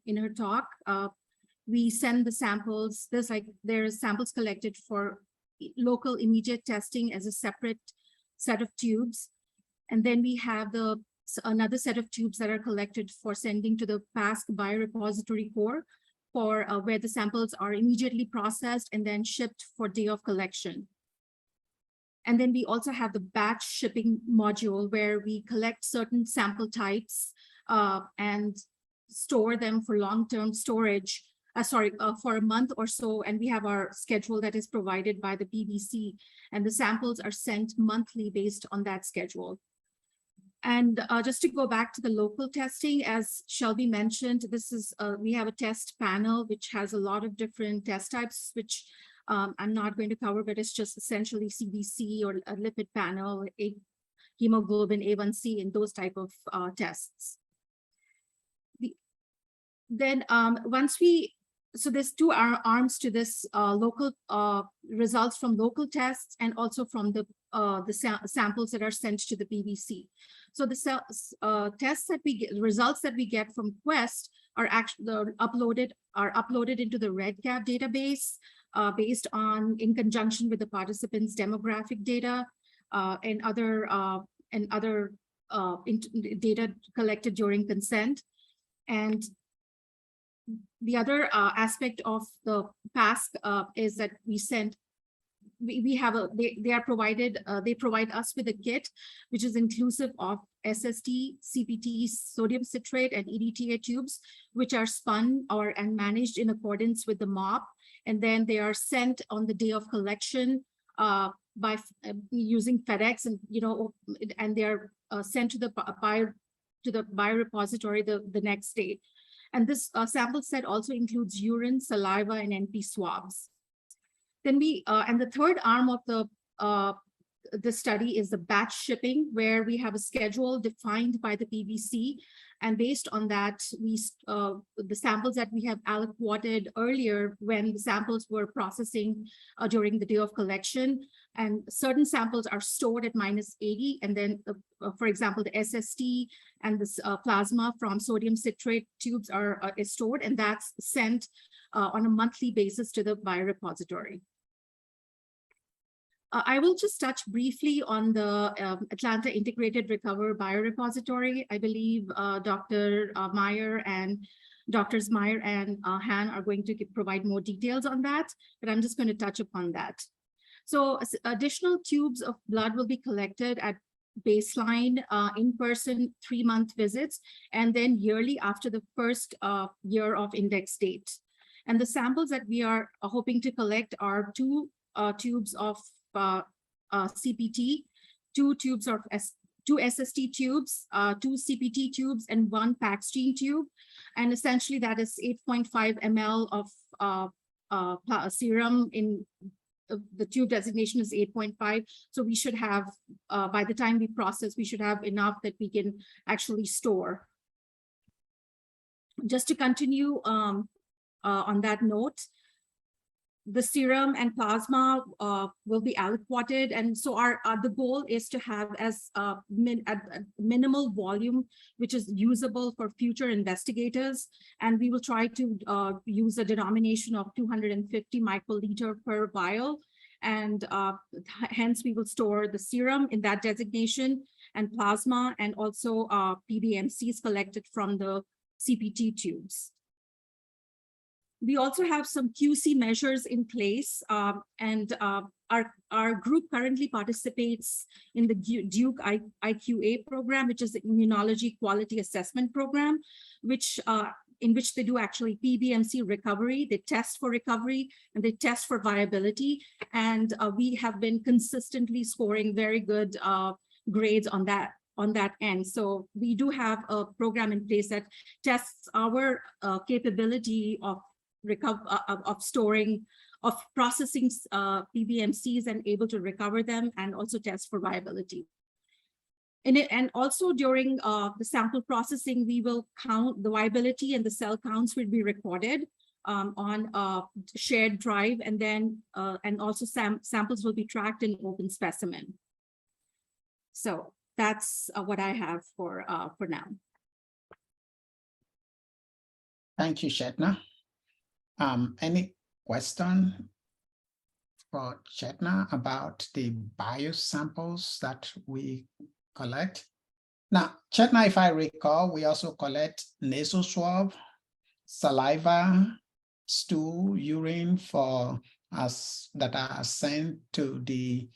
in her talk. We send the samples. There's samples collected for local immediate testing as a separate set of tubes. And then we have another set of tubes that are collected for sending to the PASC biorepository core for where the samples are immediately processed and then shipped for day of collection. And then we also have the batch shipping module where we collect certain sample types and store them for long-term storage, for a month or so. And we have our schedule that is provided by the BBC, and the samples are sent monthly based on that schedule. And just to go back to the local testing, as Shelby mentioned, we have a test panel which has a lot of different test types, which I'm not going to cover, but it's just essentially CBC or a lipid panel, hemoglobin A1C, and those type of tests. So there's two arms to this local results from local tests and also from the samples that are sent to the BBC. So the tests that we get, results that we get from Quest are actually uploaded into the REDCap database based on, in conjunction with the participants' demographic data and other data collected during consent. And the other aspect of the PASC is that they provide us with a kit which is inclusive of SST, CPT, sodium citrate, and EDTA tubes, which are spun and managed in accordance with the MOP, and then they are sent on the day of collection by using FedEx, and they are sent to the biorepository the next day. And this sample set also includes urine, saliva, and NP swabs. Then and the third arm of the study is the batch shipping, where we have a schedule defined by the BBC. And based on that, the samples that we have aliquoted earlier when the samples were processing during the day of collection, and certain samples are stored at -80. And then, for example, the SST and the plasma from sodium citrate tubes is stored, and that's sent on a monthly basis to the biorepository. I will just touch briefly on the Atlanta Integrated Recover Biorepository. I believe Dr. Meyer and Drs. Meyer and Han are going to provide more details on that, but I'm just going to touch upon that. So additional tubes of blood will be collected at baseline in-person 3-month visits, and then yearly after the first year of index date. And the samples that we are hoping to collect are 2 tubes of CPT, 2 tubes of 2 SST tubes, 2 CPT tubes, and 1 PAXgene tube. And essentially that is 8.5 ml of serum. In the tube designation is 8.5. So we should have, by the time we process, we should have enough that we can actually store. Just to continue on that note, the serum and plasma will be aliquoted, and so the goal is to have as minimal volume, which is usable for future investigators, and we will try to use a denomination of 250 microliter per vial, and hence we will store the serum in that designation and plasma, and also PBMCs collected from the CPT tubes. We also have some QC measures in place, and our group currently participates in the Duke IQA program, which is the Immunology Quality Assessment Program, which in which they do actually PBMC recovery. They test for recovery and they test for viability, and we have been consistently scoring very good grades on that end. So we do have a program in place that tests our capability of storing, of processing PBMCs and able to recover them, and also test for viability. And also during the sample processing, we will count the viability, and the cell counts will be recorded on a shared drive, and then and also samples will be tracked in open specimen. So that's what I have for now. Thank you, Chetna. Any question for Chetna about the biosamples that we collect? Now, Chetna, if I recall, we also collect nasal swab, saliva, stool, urine for us that are sent to the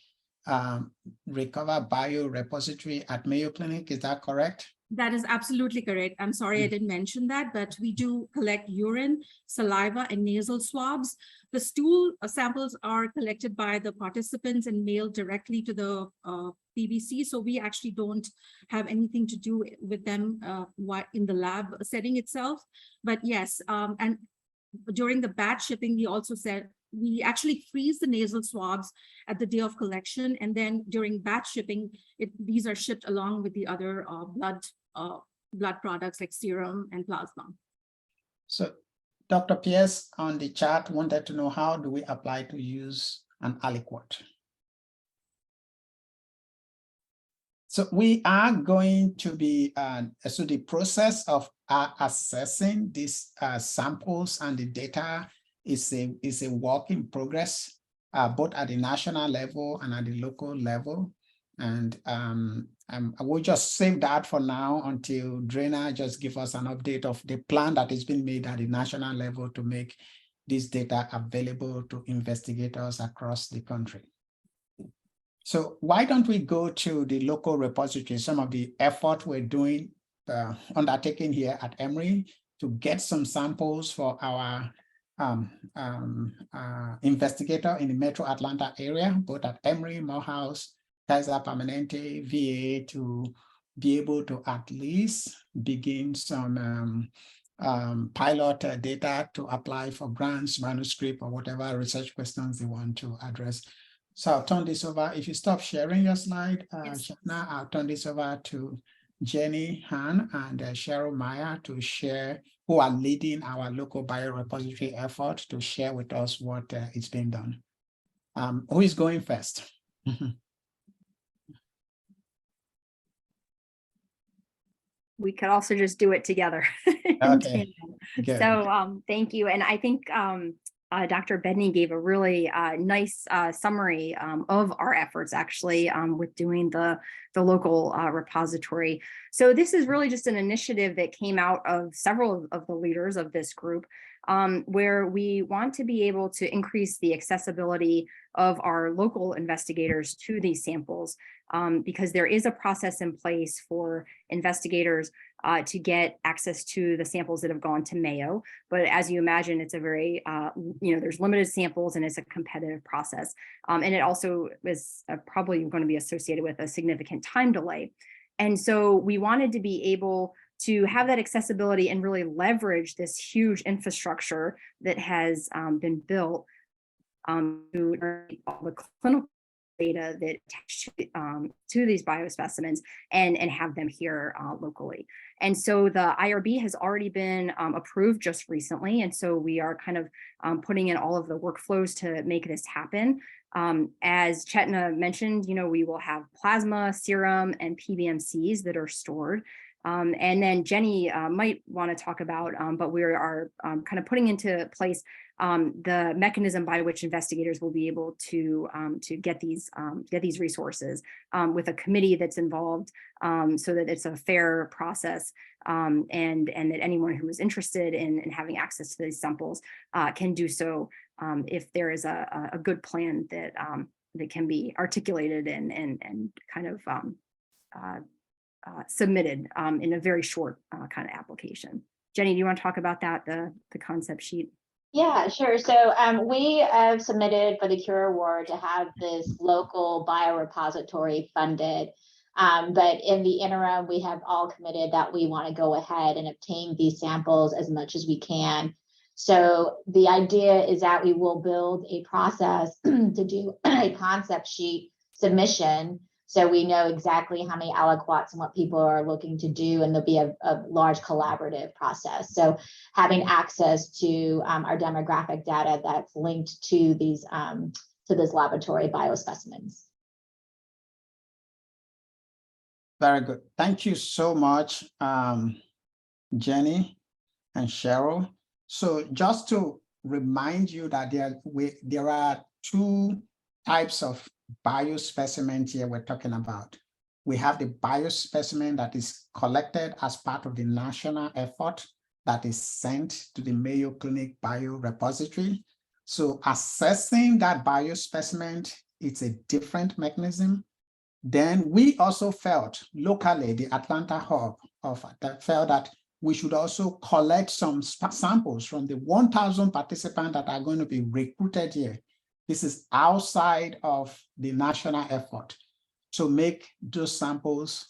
Recover Biorepository at Mayo Clinic. Is that correct? That is absolutely correct. I'm sorry I didn't mention that, but we do collect urine, saliva, and nasal swabs. The stool samples are collected by the participants and mailed directly to the PBC. So we actually don't have anything to do with them in the lab setting itself. But yes, and during the batch shipping, we also said we actually freeze the nasal swabs at the day of collection, and then during batch shipping, these are shipped along with the other blood products like serum and plasma. So Dr. Pierce on the chat wanted to know, how do we apply to use an aliquot? So we are going to be, so the process of assessing these samples and the data is a work in progress, both at the national level and at the local level. And I will just save that for now until Drena just give us an update of the plan that is being made at the national level to make this data available to investigators across the country. So why don't we go to the local repository, some of the effort we're doing, undertaking here at Emory to get some samples for our investigator in the Metro Atlanta area, both at Emory, Morehouse, Kaiser Permanente, VA, to be able to at least begin some pilot data to apply for grants, manuscript, or whatever research questions they want to address. So I'll turn this over. If you stop sharing your slide, Chetna, I'll turn this over to Jenny Han and Cheryl Meyer to share, who are leading our local biorepository effort, to share with us what is being done. Who is going first? We could also just do it together. Okay. So thank you. And I think Dr. Bedney gave a really nice summary of our efforts actually with doing the local repository. So this is really just an initiative that came out of several of the leaders of this group, where we want to be able to increase the accessibility of our local investigators to these samples. because there is a process in place for investigators to get access to the samples that have gone to Mayo. But as you imagine, it's a very, there's limited samples and it's a competitive process. And it also is probably going to be associated with a significant time delay. And so we wanted to be able to have that accessibility and really leverage this huge infrastructure that has been built to all the clinical data that attach to these biospecimens and have them here locally. And so the IRB has already been approved just recently. And so we are kind of putting in all of the workflows to make this happen. As Chetna mentioned, we will have plasma, serum, and PBMCs that are stored. And then Jenny might want to talk about, but we are kind of putting into place the mechanism by which investigators will be able to get these resources with a committee that's involved, so that it's a fair process, and that anyone who is interested in having access to these samples can do so if there is a good plan that can be articulated and kind of submitted in a very short kind of application. Jenny, do you want to talk about that, the concept sheet? Yeah, sure. So we have submitted for the Cure Award to have this local biorepository funded. But in the interim, we have all committed that we want to go ahead and obtain these samples as much as we can. So the idea is that we will build a process to do a concept sheet submission, so we know exactly how many aliquots and what people are looking to do, and there'll be a large collaborative process. So having access to our demographic data that's linked to these to this laboratory biospecimens. Very good. Thank you so much, Jenny and Cheryl. So just to remind you that there are two types of biospecimens here we're talking about. We have the biospecimen that is collected as part of the national effort that is sent to the Mayo Clinic biorepository. So assessing that biospecimen, it's a different mechanism. Then we also felt locally, the Atlanta hub felt that we should also collect some samples from the 1,000 participants that are going to be recruited here. This is outside of the national effort to make those samples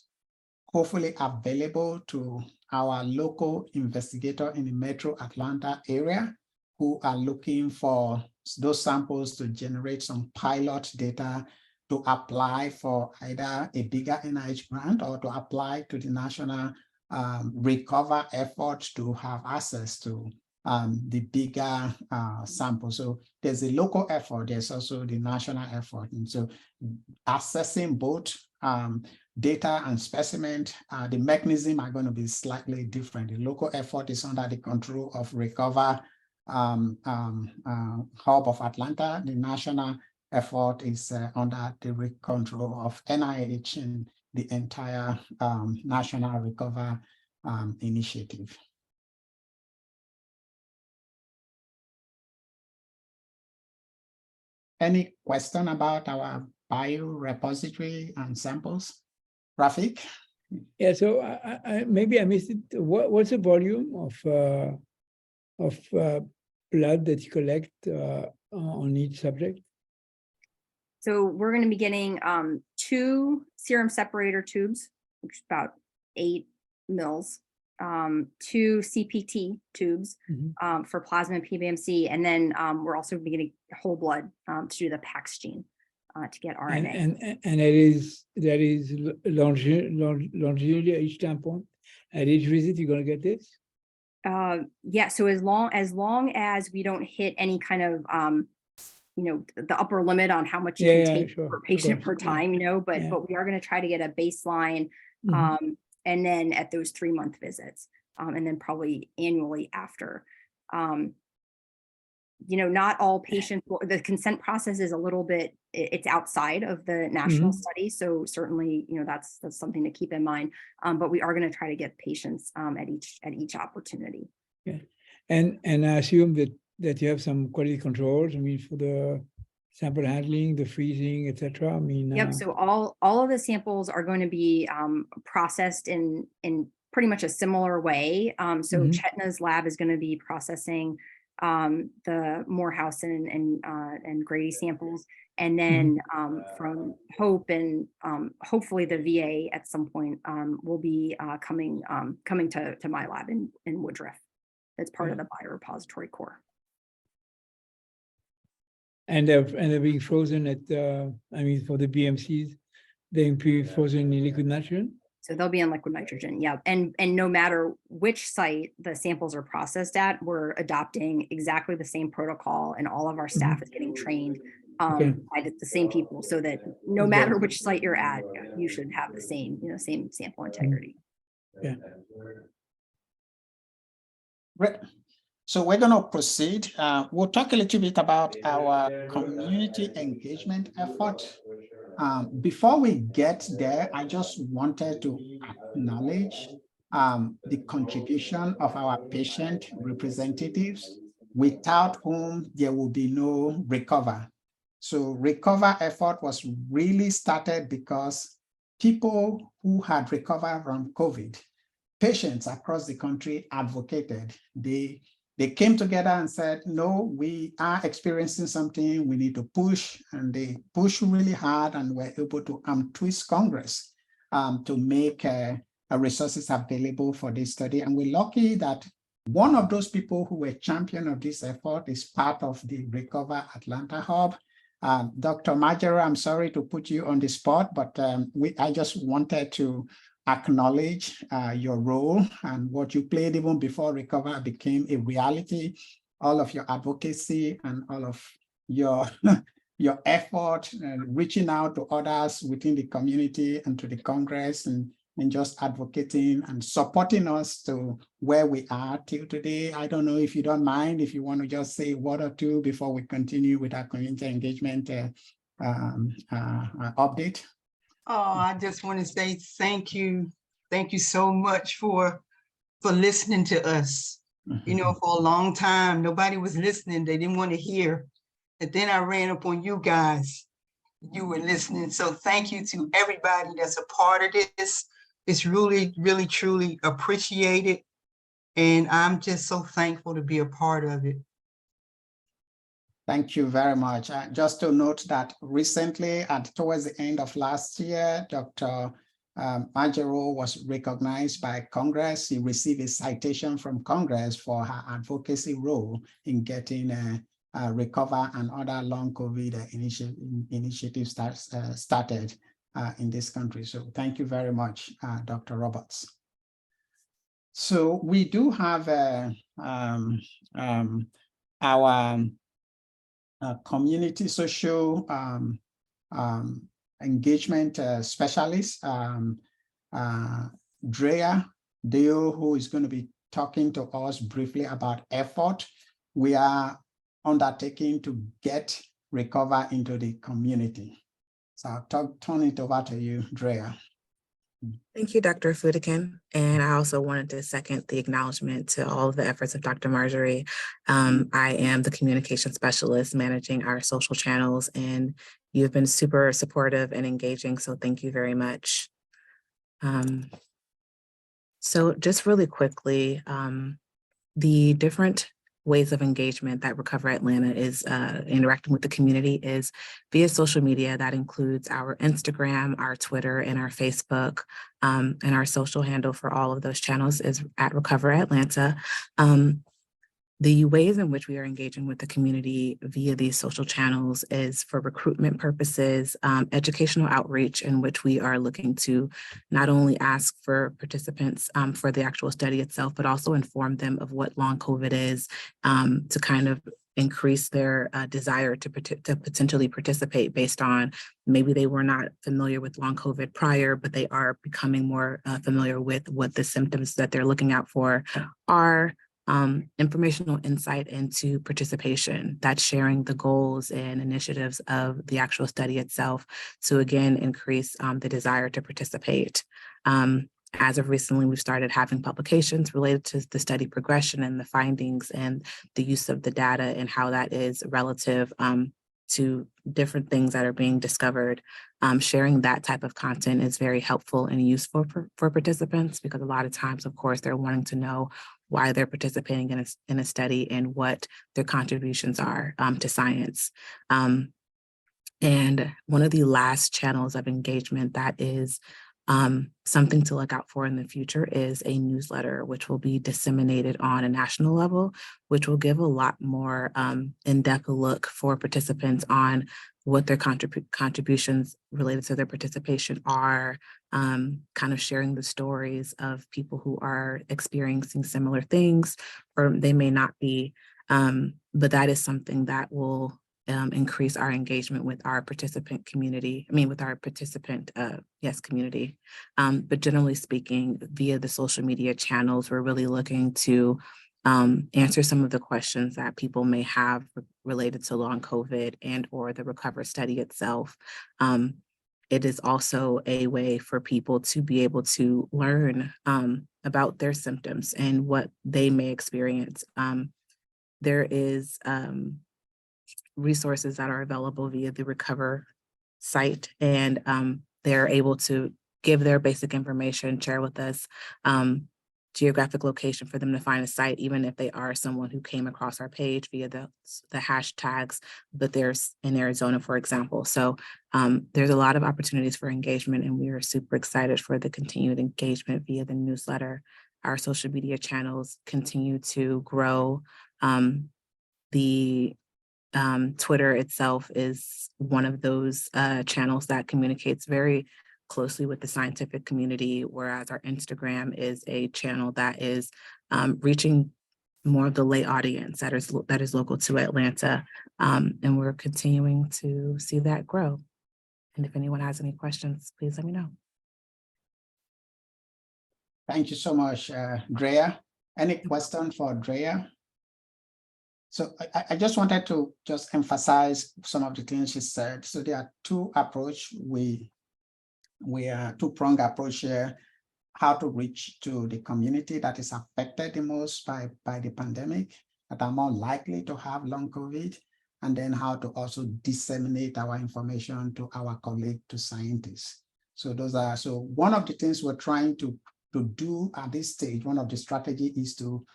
hopefully available to our local investigator in the Metro Atlanta area who are looking for those samples to generate some pilot data to apply for either a bigger NIH grant or to apply to the national recover effort to have access to the bigger sample. So there's a local effort, there's also the national effort. And so assessing both data and specimen, the mechanism are going to be slightly different. The local effort is under the control of Recover Hub of Atlanta. The national effort is under the control of NIH and the entire National Recover Initiative. Any question about our biorepository and samples? Rafik? Yeah, so maybe I missed it. What's the volume of blood that you collect on each subject? So we're going to be getting 2 serum separator tubes, which is about 8 mils, 2 CPT tubes for plasma and PBMC, and then we're also beginning whole blood to do the PAX gene to get RNA. And that is longitudinally at each time point. At each visit, you're going to get this? Yeah. So as long as we don't hit any kind of the upper limit on how much you can take per patient per time, but we are going to try to get a baseline, and then at those 3-month visits, and then probably annually after. Not all patients, the consent process is a little bit, it's outside of the national study. So certainly, that's something to keep in mind. But we are going to try to get patients at each opportunity. Yeah. And I assume that you have some quality controls. I mean, for the sample handling, the freezing, etc.? I mean, Yep, so all of the samples are going to be processed in pretty much a similar way. So Mhm. Chetna's lab is going to be processing the Morehouse and Grady samples. And then from Hope and hopefully the VA at some point will be coming to my lab in Woodruff. That's part of the biorepository core. and they're being frozen at, I mean, for the BMCs, they're being frozen in liquid nitrogen? So they'll be in liquid nitrogen, yeah. And no matter which site the samples are processed at, we're adopting exactly the same protocol, and all of our staff is getting trained Okay. by the same people, so that no Okay. matter which site you're at, you should have the same, same sample integrity. Yeah. Great. So we're going to proceed. We'll talk a little bit about our community engagement effort. Before we get there, I just wanted to acknowledge the contribution of our patient representatives, without whom there will be no Recover. So Recover effort was really started because people who had recovered from COVID, patients across the country advocated. They came together and said, no, we are experiencing something, we need to push, and they pushed really hard and were able to twist Congress to make resources available for this study. And we're lucky that one of those people who were champion of this effort is part of the Recover Atlanta Hub. Dr. Majero, I'm sorry to put you on the spot, but I just wanted to acknowledge your role and what you played even before Recover became a reality, all of your advocacy and all of your, your effort and reaching out to others within the community and to the Congress and just advocating and supporting us to where we are till today. I don't know if you don't mind, if you want to just say a word or two before we continue with our community engagement update. Oh, I just want to say thank you. Thank you so much for listening to us. You know, for a long time, nobody was listening. They didn't want to hear. And then I ran up on you guys. You were listening. So thank you to everybody that's a part of this. It's really, really, truly appreciated. And I'm just so thankful to be a part of it. Thank you very much. Just to note that recently, towards the end of last year, Dr. Majero was recognized by Congress. He received a citation from Congress for her advocacy role in getting Recover and other long COVID initiatives started in this country. So thank you very much, Dr. Roberts. So we do have our community social engagement specialist, Drea Deo, who is going to be talking to us briefly about effort we are undertaking to get Recover into the community. So I'll turn it over to you, Drea. Thank you, Dr. Fudikin. And I also wanted to second the acknowledgement to all of the efforts of Dr. Marjorie. I am the communication specialist managing our social channels, and you've been super supportive and engaging, so thank you very much. So just really quickly, the different ways of engagement that Recover Atlanta is interacting with the community is via social media. That includes our Instagram, our Twitter, and our Facebook, and our social handle for all of those channels is at Recover Atlanta. The ways in which we are engaging with the community via these social channels is for recruitment purposes, educational outreach, in which we are looking to not only ask for participants for the actual study itself, but also inform them of what long COVID is to kind of increase their desire to potentially participate based on maybe they were not familiar with long COVID prior, but they are becoming more familiar with what the symptoms that they're looking out for are. Informational insight into participation, that's sharing the goals and initiatives of the actual study itself to again increase the desire to participate. As of recently, we've started having publications related to the study progression and the findings and the use of the data and how that is relative to different things that are being discovered. Sharing that type of content is very helpful and useful for participants, because a lot of times, of course, they're wanting to know why they're participating in a study and what their contributions are to science. And one of the last channels of engagement that is something to look out for in the future is a newsletter, which will be disseminated on a national level, which will give a lot more in-depth look for participants on what their contributions related to their participation are, kind of sharing the stories of people who are experiencing similar things, or they may not be, but that is something that will increase our engagement with our participant community, with our participant, community. But generally speaking, via the social media channels, we're really looking to answer some of the questions that people may have related to long COVID and or the RECOVER study itself. It is also a way for people to be able to learn about their symptoms and what they may experience. There is resources that are available via the RECOVER site, and they're able to give their basic information, share with us geographic location for them to find a site, even if they are someone who came across our page via the hashtags, but there's in Arizona, for example. So there's a lot of opportunities for engagement, and we are super excited for the continued engagement via the newsletter. Our social media channels continue to grow. The Twitter itself is one of those channels that communicates very closely with the scientific community, whereas our Instagram is a channel that is reaching more of the lay audience that is local to Atlanta. And we're continuing to see that grow. And if anyone has any questions, please let me know. Thank you so much, Drea. Any question for Drea? So I just wanted to just emphasize some of the things she said. So there are two approaches. We are two-pronged approach here, how to reach to the community that is affected the most by the pandemic, that are more likely to have long COVID, and then how to also disseminate our information to our colleagues, to scientists. So one of the things we're trying to do at this stage, one of the strategies is to,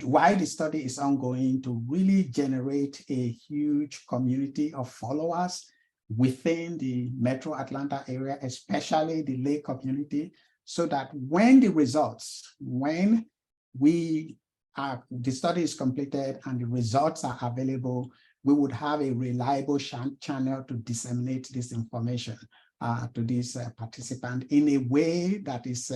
while the study is ongoing, to really generate a huge community of followers within the Metro Atlanta area, especially the lay community, so that when the study is completed and the results are available, we would have a reliable channel to disseminate this information to these participants in a way that is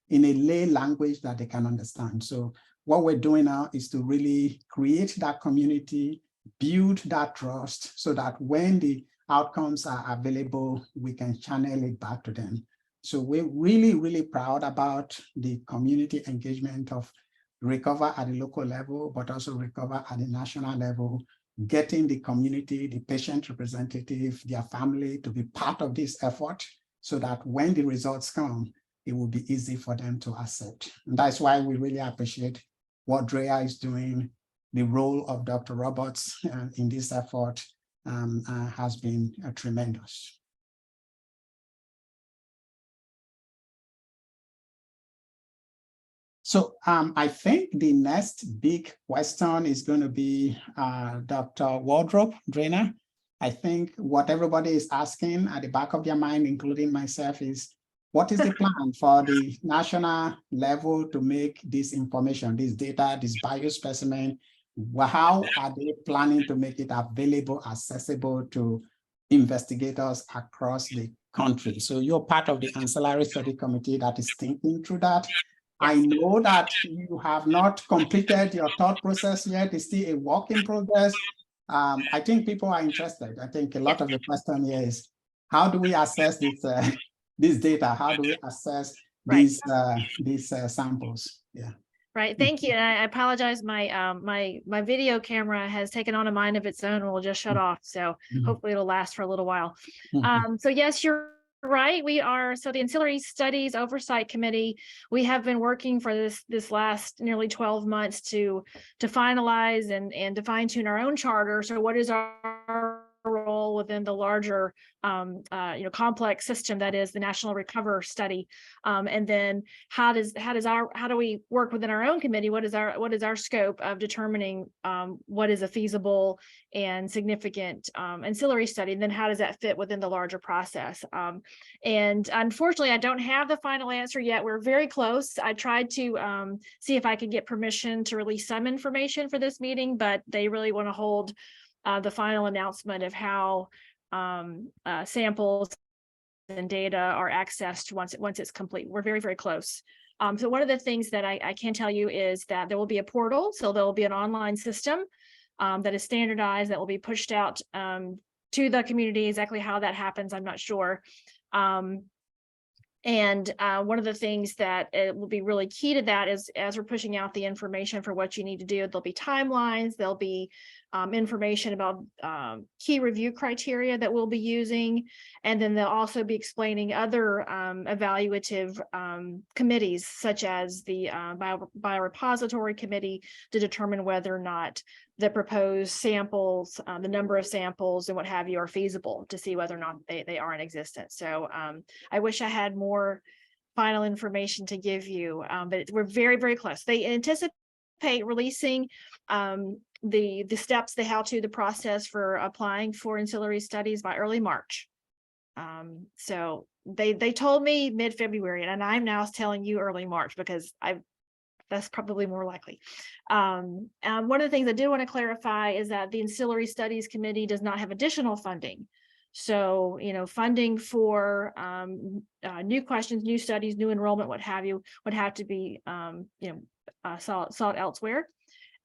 in a lay language that they can understand. So what we're doing now is to really create that community, build that trust, so that when the outcomes are available, we can channel it back to them. So we're really, really proud about the community engagement of RECOVER at the local level, but also RECOVER at the national level, getting the community, the patient representative, their family to be part of this effort, so that when the results come, it will be easy for them to accept. And that's why we really appreciate what Drea is doing. The role of Dr. Roberts in this effort has been tremendous. So I think the next big question is going to be Dr. Wardrop, Drena. I think what everybody is asking at the back of their mind, including myself, is what is the plan for the national level to make this information, this data, this biospecimen? How are they planning to make it available, accessible to investigators across the country? So you're part of the ancillary study committee that is thinking through that. I know that you have not completed your thought process yet. It's still a work in progress. I think people are interested. I think a lot of the question here is, how do we assess this data? How do we assess these samples? Yeah. Right. Thank you. And I apologize. My video camera has taken on a mind of its own and will just shut off. So hopefully it'll last for a little while. So yes, you're right. We are, so the Ancillary Studies Oversight Committee, we have been working for this last nearly 12 months to finalize and to fine tune our own charter. So what is our role within the larger complex system that is the National Recover Study, and then how do we work within our own committee? What is our scope of determining what is a feasible and significant ancillary study, and then how does that fit within the larger process? And unfortunately, I don't have the final answer yet. We're very close. I tried to see if I could get permission to release some information for this meeting, but they really want to hold the final announcement of how samples and data are accessed once it's complete. We're very, very close. So one of the things that I can tell you is that there will be a portal. So there will be an online system that is standardized that will be pushed out to the community. Exactly how that happens, I'm not sure. And one of the things that it will be really key to that is, as we're pushing out the information for what you need to do, there'll be timelines, there'll be information about key review criteria that we'll be using. And then they'll also be explaining other evaluative committees, such as the biorepository committee, to determine whether or not the proposed samples, the number of samples and what have you are feasible, to see whether or not they are in existence. So I wish I had more final information to give you, but we're very, very close. They anticipate releasing the steps, the process for applying for ancillary studies by early March. So they told me mid-February, and I'm now telling you early March because that's probably more likely. One of the things I do want to clarify is that the Ancillary Studies Committee does not have additional funding. So, funding for new questions, new studies, new enrollment, what have you, would have to be, sought elsewhere.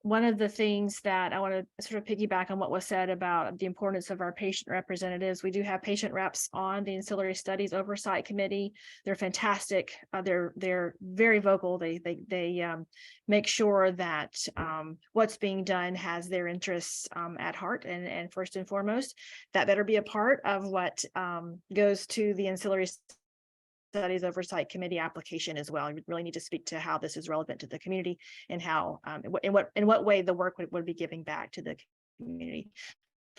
One of the things that I want to sort of piggyback on what was said about the importance of our patient representatives. We do have patient reps on the Ancillary Studies Oversight Committee. They're fantastic. They're very vocal. They make sure that what's being done has their interests at heart and first and foremost. That better be a part of what goes to the Ancillary Studies Oversight Committee application as well. You really need to speak to how this is relevant to the community and how, in what way the work would be giving back to the community.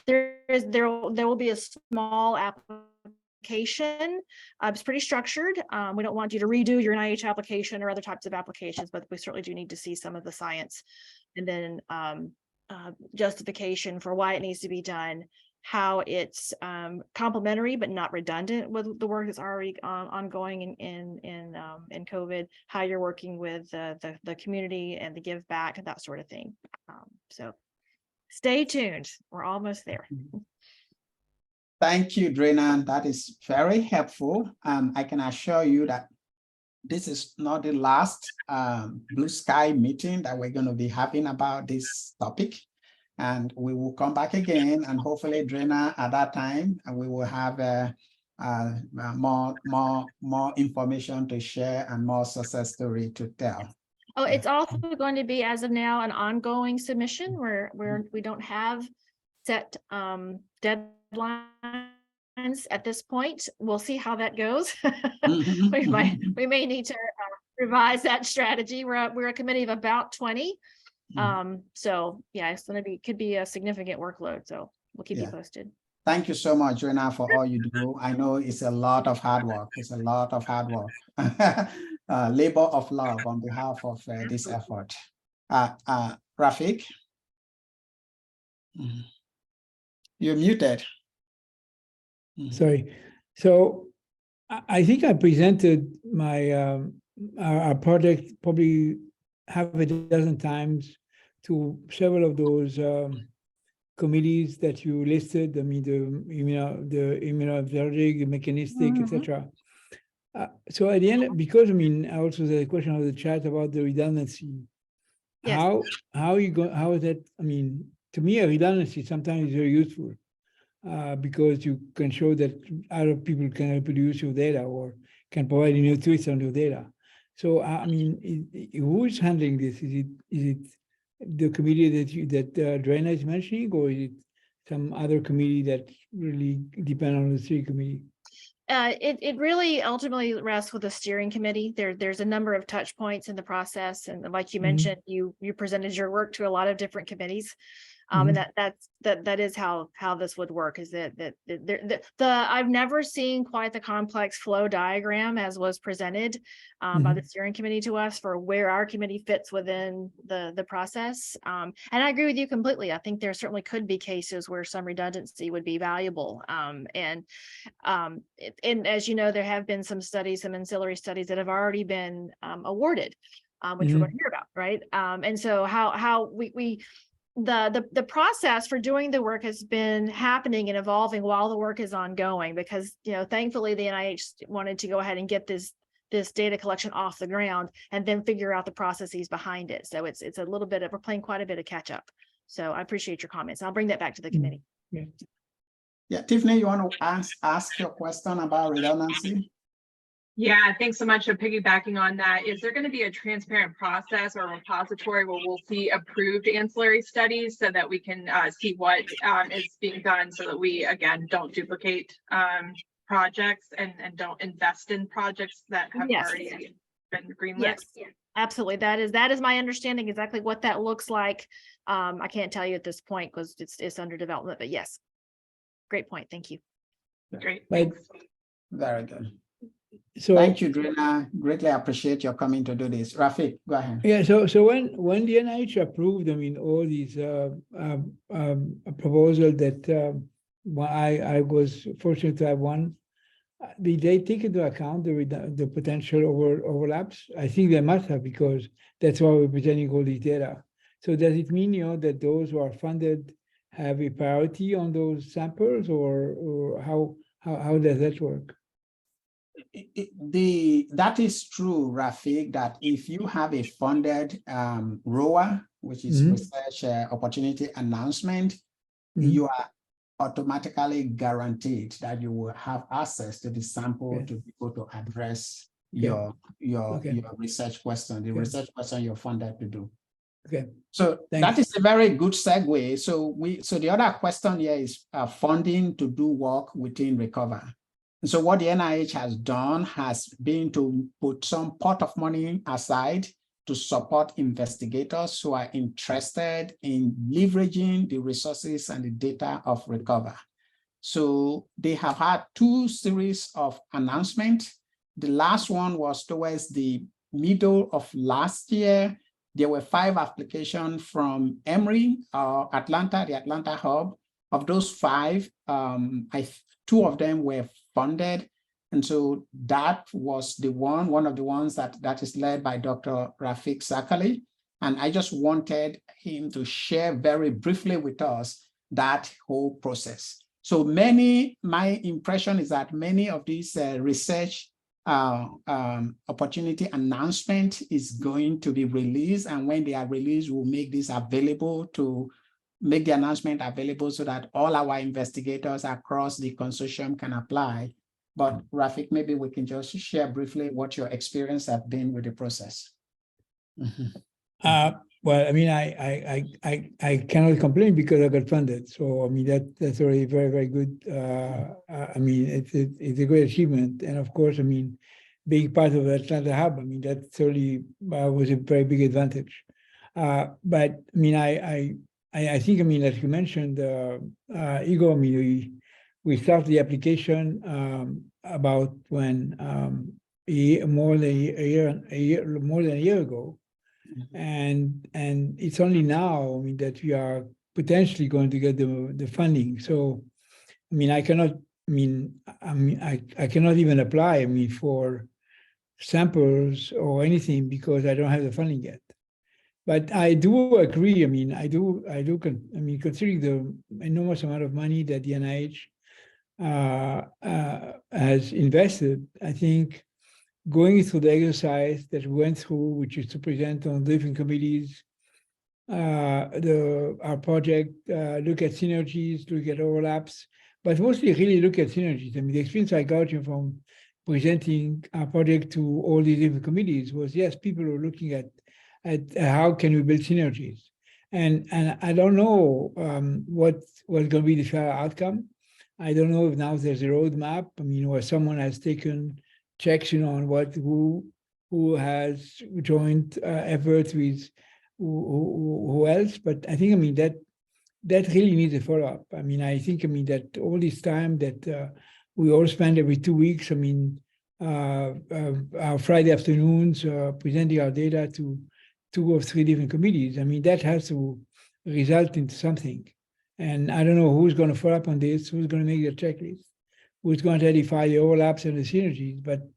There will be a small application. It's pretty structured. We don't want you to redo your NIH application or other types of applications, but we certainly do need to see some of the science, and then justification for why it needs to be done, how it's complementary but not redundant with the work that's already ongoing in COVID, how you're working with the community and the give back and that sort of thing. So stay tuned. We're almost there. Thank you, Drina. That is very helpful. I can assure you that this is not the last Blue Sky meeting that we're going to be having about this topic. And we will come back again, and hopefully, Drina, at that time, and we will have more information to share and more success story to tell. Oh, it's also going to be, as of now, an ongoing submission where we don't have set deadlines at this point. We'll see how that goes. We may need to revise that strategy. We're a committee of about 20. So yeah, it's could be a significant workload. So we'll keep you posted. Thank you so much, Drina, for all you do. I know it's a lot of hard work. It's a lot of hard work. Labor of love on behalf of this effort. Rafiq, you're muted. Sorry. So I think I presented my our project probably half a dozen times to several of those committees that you listed. I mean, the immunologic, the mechanistic, etc. So at the end, because I also had a question of the chat about the redundancy. Yes. How is that? To me, a redundancy sometimes is very useful because you can show that other people can reproduce your data or can provide a new twist on your data. So who is handling this? Is it the committee that Drina is mentioning, or is it some other committee that really depend on the CIRI committee? It really ultimately rests with the steering committee. There's a number of touch points in the process. And like you mentioned, you presented your work to a lot of different committees. And that is how this would work, is that I've never seen quite the complex flow diagram as was presented by the steering committee to us for where our committee fits within the process. And I agree with you completely. I think there certainly could be cases where some redundancy would be valuable. And as you know, there have been some studies, some ancillary studies that have already been awarded, which we're going to hear about, right? And so how the process for doing the work has been happening and evolving while the work is ongoing, because, you know, thankfully the NIH wanted to go ahead and get this data collection off the ground and then figure out the processes behind it. So it's a little bit of, we're playing quite a bit of catch up. So I appreciate your comments. I'll bring that back to the committee. Yeah, Tiffany, you want to ask your question about redundancy? Yeah, thanks so much for piggybacking on that. Is there going to be a transparent process or a repository where we'll see approved ancillary studies so that we can see what is being done, so that we, again, don't duplicate projects and don't invest in projects that have already been greenlit? Yes, absolutely. That is my understanding, exactly what that looks like. I can't tell you at this point because it's under development, but yes, great point. Thank you. Great. Thanks. Very good. So thank you, Drina. Greatly appreciate your coming to do this. Rafiq, go ahead. Yeah, so when the NIH approved, I mean, all these proposal that I was fortunate to have one, did they take into account the potential overlaps? I think they must have, because that's why we're presenting all these data. So does it mean, you know, that those who are funded have a priority on those samples, or how does that work? That is true, Rafiq, that if you have a funded ROA, which is research opportunity announcement, you are automatically guaranteed that you will have access to the sample to be able to address your research question, the research question you're funded to do. Okay. So that is a very good segue. So the other question here is funding to do work within Recover. And so what the NIH has done has been to put some pot of money aside to support investigators who are interested in leveraging the resources and the data of Recover. So they have had 2 series of announcements. The last one was towards the middle of last year. There were 5 applications from Emory, Atlanta, the Atlanta hub. Of those 5, 2 of them were funded. And so that was one of the ones that is led by Dr. Rafiq Sakali. And I just wanted him to share very briefly with us that whole process. So my impression is that many of these research opportunity announcement is going to be released. And when they are released, we'll make this available make the announcement available so that all our investigators across the consortium can apply. But Rafiq, maybe we can just share briefly what your experience have been with the process. Well, I mean, I cannot complain because I got funded. So I mean, that's already very, very good. I mean, it's a great achievement. And of course, I mean, being part of the Atlanta hub, I mean, that certainly was a very big advantage. But I mean, I think, I mean, as you mentioned, Igor, I mean, we started the application about when more than a year ago, and it's only now, I mean, that we are potentially going to get the funding. So, I mean, I cannot even apply, I mean, for samples or anything because I don't have the funding yet. But I do agree. I mean, considering the enormous amount of money that the NIH has invested, I think going through the exercise that we went through, which is to present on different committees, our project, look at synergies, look at overlaps, but mostly really look at synergies. I mean, the experience I got from presenting our project to all these different committees was, yes, people are looking at how can we build synergies. And I don't know what's going to be the fair outcome. I don't know if now there's a roadmap. I mean, or someone has taken checks, on who has joined efforts with who else. But I think, I mean, that really needs a follow-up. I mean, I think, I mean, that all this time that we all spend every 2 weeks, I mean, our Friday afternoons presenting our data to 2 or 3 different committees. I mean, that has to result into something. And I don't know who's going to follow up on this, who's going to make the checklist, who's going to identify the overlaps and the synergies. But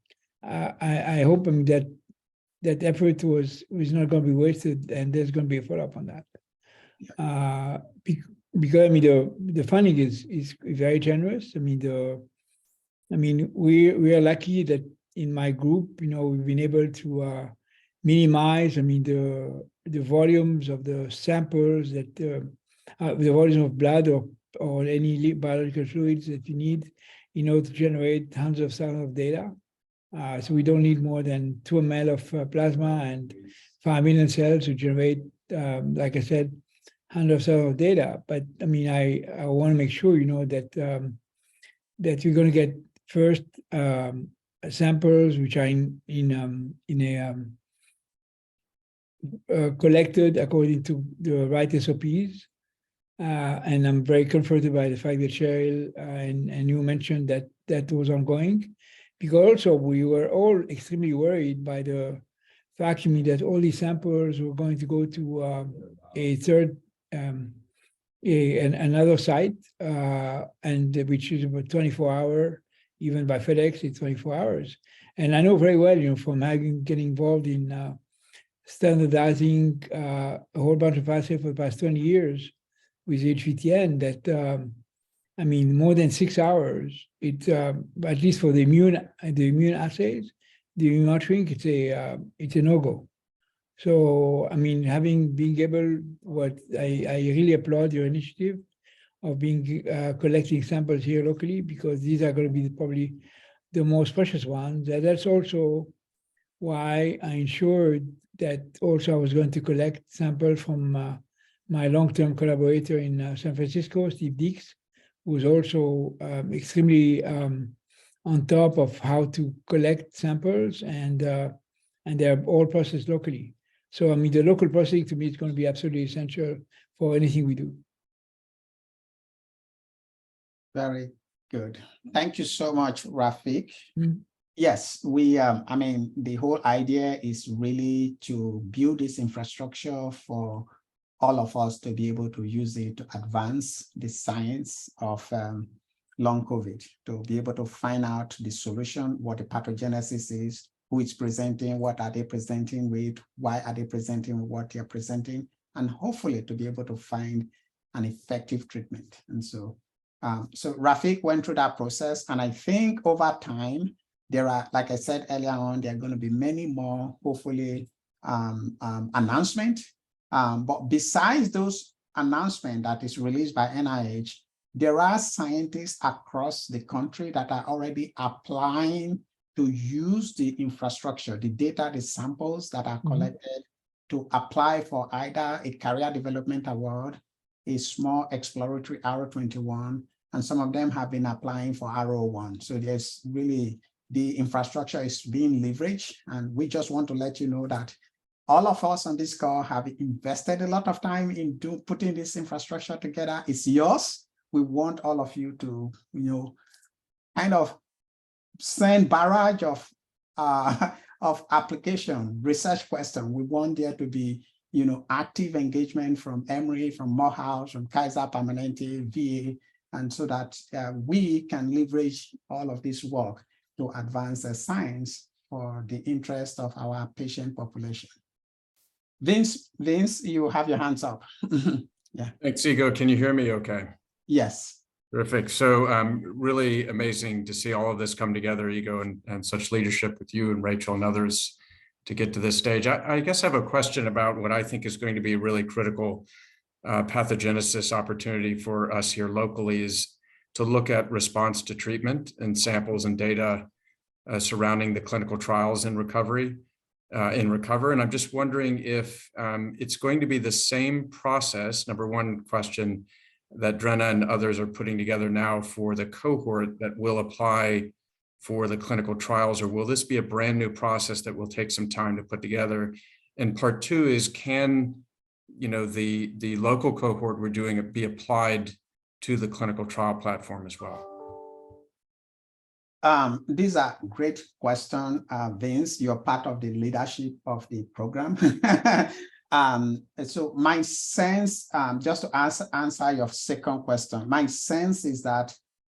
I hope, I mean, that effort was not going to be wasted, and there's going to be a follow-up on that. Because I mean, the funding is very generous. I mean, we are lucky that in my group, we've been able to minimize, I mean, the volumes of the samples that the volume of blood or any biological fluids that you need, to generate hundreds of thousands of data. So we don't need more than 2 ml of plasma and 5 million cells to generate, like I said, hundreds of thousands of data. But I mean, I want to make sure, that that you're going to get first samples which are collected according to the right SOPs. And I'm very comforted by the fact that Cheryl and you mentioned that was ongoing, because also we were all extremely worried by the fact that all these samples were going to go to a third, another site, and which is about 24-hour, even by FedEx, it's 24 hours. And I know very well, from getting involved in standardizing a whole bunch of assays for the past 20 years with HVTN, that I mean, more than 6 hours, it at least for the immune assays, the immune monitoring, it's a no-go. So I mean, being able, I really applaud your initiative of collecting samples here locally, because these are going to be probably the most precious ones. And that's also why I ensured that also I was going to collect samples from my long-term collaborator in San Francisco, Steve Deeks, who's also extremely on top of how to collect samples, and they're all processed locally. So I mean, the local processing to me is going to be absolutely essential for anything we do. Very good. Thank you so much, Rafik. Mm. Yes, I mean, the whole idea is really to build this infrastructure for all of us to be able to use it to advance the science of long COVID, to be able to find out the solution, what the pathogenesis is, who is presenting, what are they presenting with, why are they presenting what they're presenting, and hopefully to be able to find an effective treatment. And so, so Rafik went through that process, and I think over time, there are, like I said earlier on, there are going to be many more, hopefully, announcements. But besides those announcements that is released by NIH, there are scientists across the country that are already applying to use the infrastructure, the data, the samples that are collected, to apply for either a career development award, a small exploratory R21, and some of them have been applying for R01. So there's really, the infrastructure is being leveraged, and we just want to let you know that all of us on this call have invested a lot of time in putting this infrastructure together. It's yours. We want all of you to, kind of send barrage of application, research question. We want there to be, active engagement from Emory, from Morehouse, from Kaiser Permanente, VA, and so that we can leverage all of this work to advance the science for the interest of our patient population. Vince, you have your hands up. Yeah. Thanks, Igor. Can you hear me okay? Yes. Terrific. So really amazing to see all of this come together, Igor, and such leadership with you and Rachel and others to get to this stage. I guess I have a question about what I think is going to be a really critical pathogenesis opportunity for us here locally, is to look at response to treatment and samples and data surrounding the clinical trials in recovery. And I'm just wondering if it's going to be the same process, number one question, that Drenna and others are putting together now for the cohort that will apply for the clinical trials, or will this be a brand new process that will take some time to put together? And part two is, can the local cohort we're doing be applied to the clinical trial platform as well? These are great questions, Vince. You're part of the leadership of the program. So my sense, just to answer your second question, my sense is that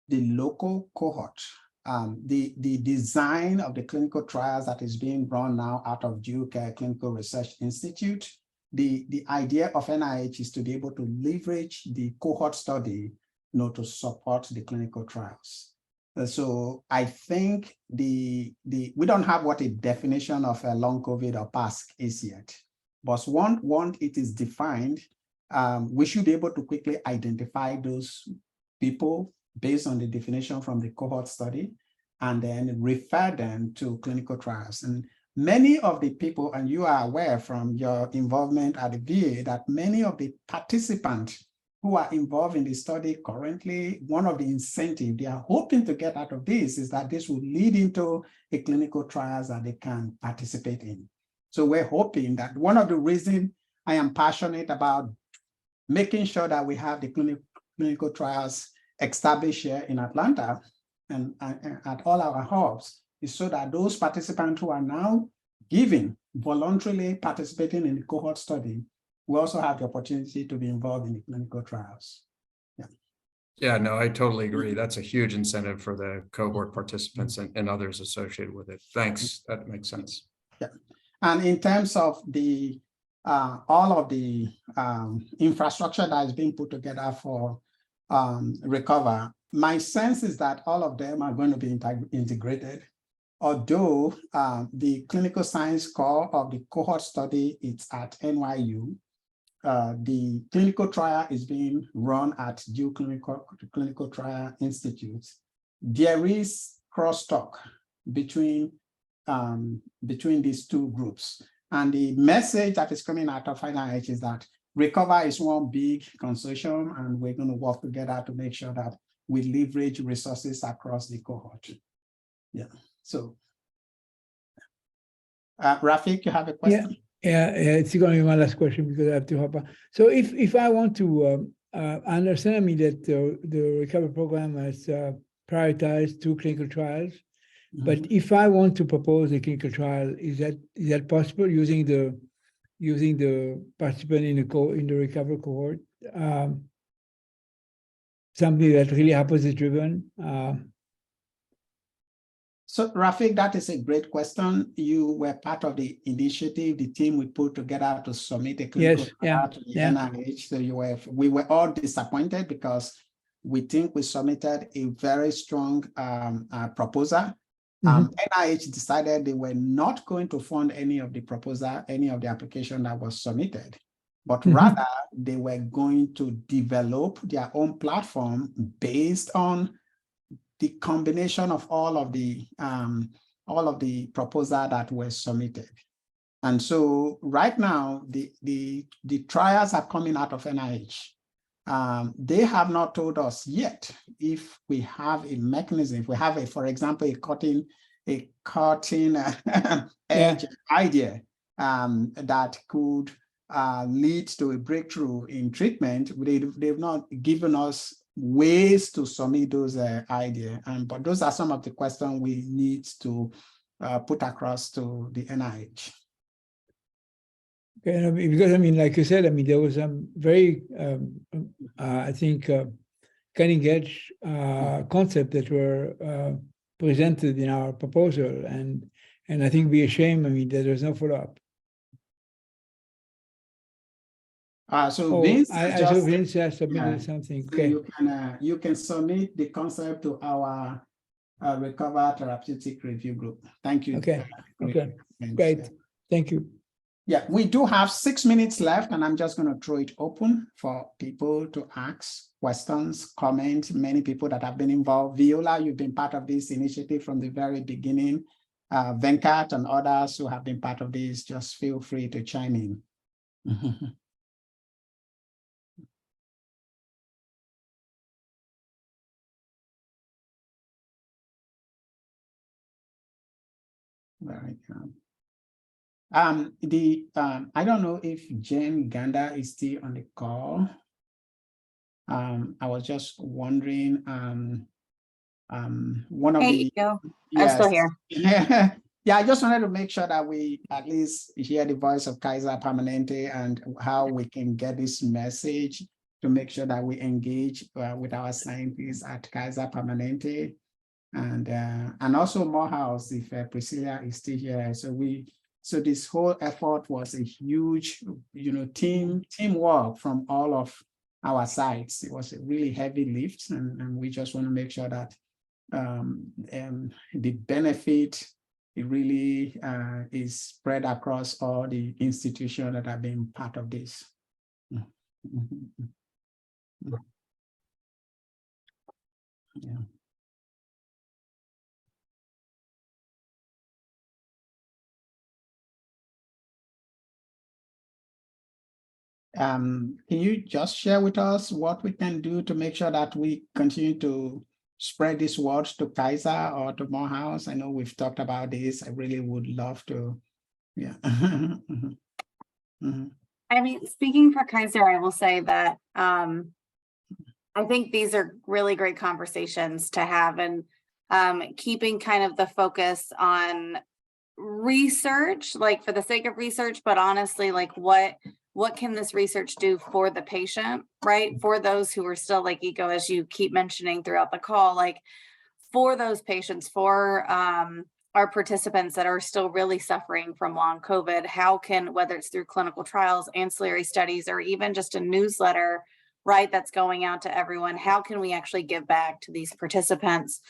the local cohort, the design of the clinical trials that is being run now out of Duke Clinical Research Institute, the idea of NIH is to be able to leverage the cohort study, to support the clinical trials. So I think we don't have what a definition of a long COVID or PASC is yet. But once it is defined, we should be able to quickly identify those people based on the definition from the cohort study, and then refer them to clinical trials. And many of the people, and you are aware from your involvement at the VA, that many of the participants who are involved in the study currently, one of the incentives they are hoping to get out of this is that this will lead into a clinical trials that they can participate in. So we're hoping that one of the reasons I am passionate about making sure that we have the clinical trials established here in Atlanta and at all our hubs is so that those participants who are now voluntarily participating in the cohort study, we also have the opportunity to be involved in the clinical trials. Yeah, no, I totally agree. That's a huge incentive for the cohort participants and others associated with it. Thanks, that makes sense. Yeah, and in terms of the all of the infrastructure that is being put together for Recover, my sense is that all of them are going to be integrated. Although the clinical science core of the cohort study is at NYU, the clinical trial is being run at Duke Clinical Trial Institute. There is crosstalk between these two groups. And the message that is coming out of NIH is that Recover is one big consortium, and we're going to work together to make sure that we leverage resources across the cohort. Yeah, so Rafik, you have a question? Yeah, it's going to be my last question because I have to hop on. So if I want to understand, I mean, that the Recover program has prioritized 2 clinical trials, but if I want to propose a clinical trial, is that possible using the participant in the Recover cohort? Something that really hypothesis driven. So Rafik, that is a great question. You were part of the initiative, the team we put together to submit a clinical trial to the NIH. So we were all disappointed because we think we submitted a very strong proposal. NIH decided they were not going to fund any of the proposal, any of the application that was submitted, but rather they were going to develop their own platform based on the combination of all of the proposals that were submitted. And so right now, the trials are coming out of NIH. They have not told us yet if we have a mechanism, if we have for example, a cutting edge idea that could lead to a breakthrough in treatment. They've not given us ways to submit those ideas, but those are some of the questions we need to put across to the NIH. Okay, because I mean, like you said, I mean, there was some very, I think, cutting edge concept that were presented in our proposal, and I think it'd be a shame, I mean, that there's no follow-up. So Vince, Vince has submitted something. Okay, so you can submit the concept to our Recover Therapeutic Review Group. Thank you. Okay. Okay. Great. Thank you. Yeah, we do have 6 minutes left, and I'm just going to throw it open for people to ask questions, comment. Many people that have been involved. Viola, you've been part of this initiative from the very beginning. Venkat and others who have been part of this, just feel free to chime in. Very good. I don't know if Jane Ganda is still on the call. I was just wondering, one of Hey, the, Ego, I'm still here. Yeah, I just wanted to make sure that we at least hear the voice of Kaiser Permanente and how we can get this message to make sure that we engage with our scientists at Kaiser Permanente, and also Morehouse if Priscilla is still here. So this whole effort was a huge, teamwork from all of our sides. It was a really heavy lift, and we just want to make sure that the benefit, it really is spread across all the institutions that have been part of this. Yeah. Can you just share with us what we can do to make sure that we continue to spread this word to Kaiser or to Morehouse? I know we've talked about this. I really would love to. Yeah. I mean, speaking for Kaiser, I will say that I think these are really great conversations to have, and keeping kind of the focus on research, like for the sake of research, but honestly, like what can this research do for the patient, right? For those who are still, like Ego, as you keep mentioning throughout the call, like for those patients, for our participants that are still really suffering from long COVID, how can, whether it's through clinical trials, ancillary studies, or even just a newsletter, right, that's going out to everyone, how can we actually give back to these participants?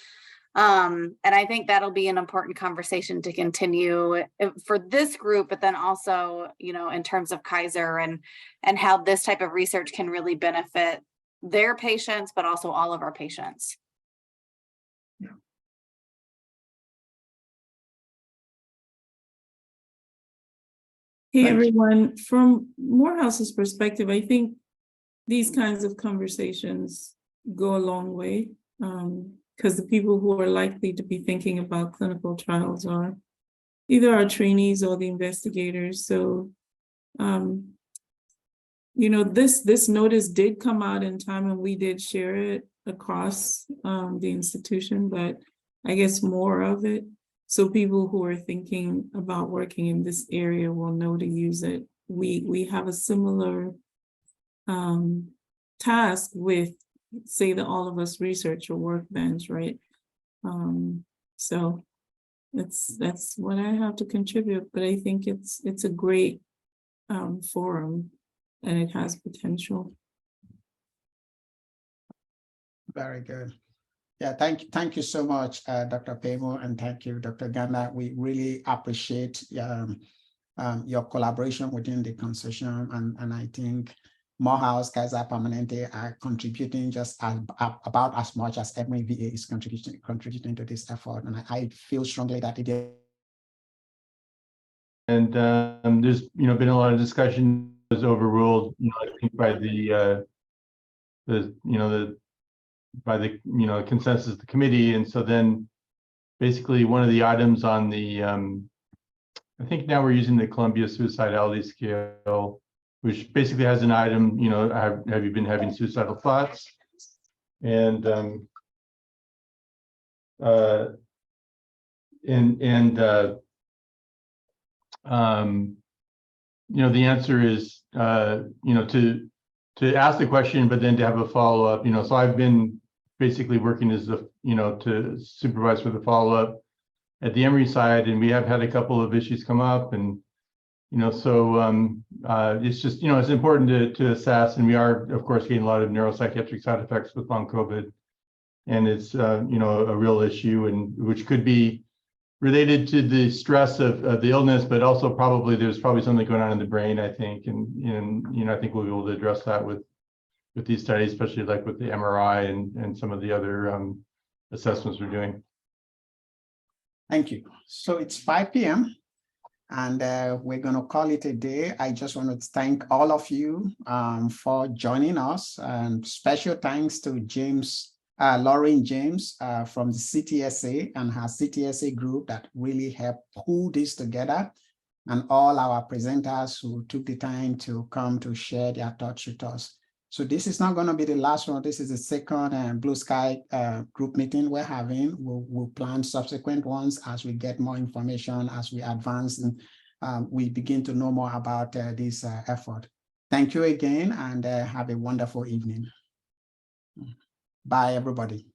And I think that'll be an important conversation to continue for this group, but then also, in terms of Kaiser and how this type of research can really benefit their patients, but also all of our patients. Yeah. Hey, everyone. From Morehouse's perspective, I think these kinds of conversations go a long way. Because the people who are likely to be thinking about clinical trials are either our trainees or the investigators. So, this notice did come out in time, and we did share it across the institution, but I guess more of it. So people who are thinking about working in this area will know to use it. We have a similar task with, say, the All of Us Research or Workbench, right? So that's what I have to contribute, but I think it's a great forum, and it has potential. Very good. Yeah, thank you so much, Dr. Pemo, and thank you, Dr. Ganda. We really appreciate your collaboration within the consortium, and I think Morehouse, Kaiser Permanente are contributing just about as much as MVA is contributing to this effort, and I feel strongly that it is. And there's been a lot of discussion was overruled, I think by the consensus of the committee, and so then basically one of the items on the I think now we're using the Columbia Suicidality Scale, which basically has an item, have you been having suicidal thoughts? And the answer is, to ask the question, but then to have a follow-up, so I've been basically working as to supervise for the follow-up at the Emory side, and we have had a couple of issues come up, and so it's just, it's important to assess, and we are, of course, getting a lot of neuropsychiatric side effects with long COVID, and it's, a real issue, and which could be related to the stress of the illness, but also there's probably something going on in the brain, I think, and I think we'll be able to address that with these studies, especially like with the MRI and some of the other assessments we're doing. Thank you. So it's 5 p.m. and we're going to call it a day. I just want to thank all of you for joining us, and special thanks to James Lauren James from the CTSA and her CTSA group that really helped pull this together, and all our presenters who took the time to come to share their thoughts with us. So this is not going to be the last one. This is the second Blue Sky group meeting we're having. We'll plan subsequent ones as we get more information, as we advance and we begin to know more about this effort. Thank you again, and have a wonderful evening. Bye, everybody.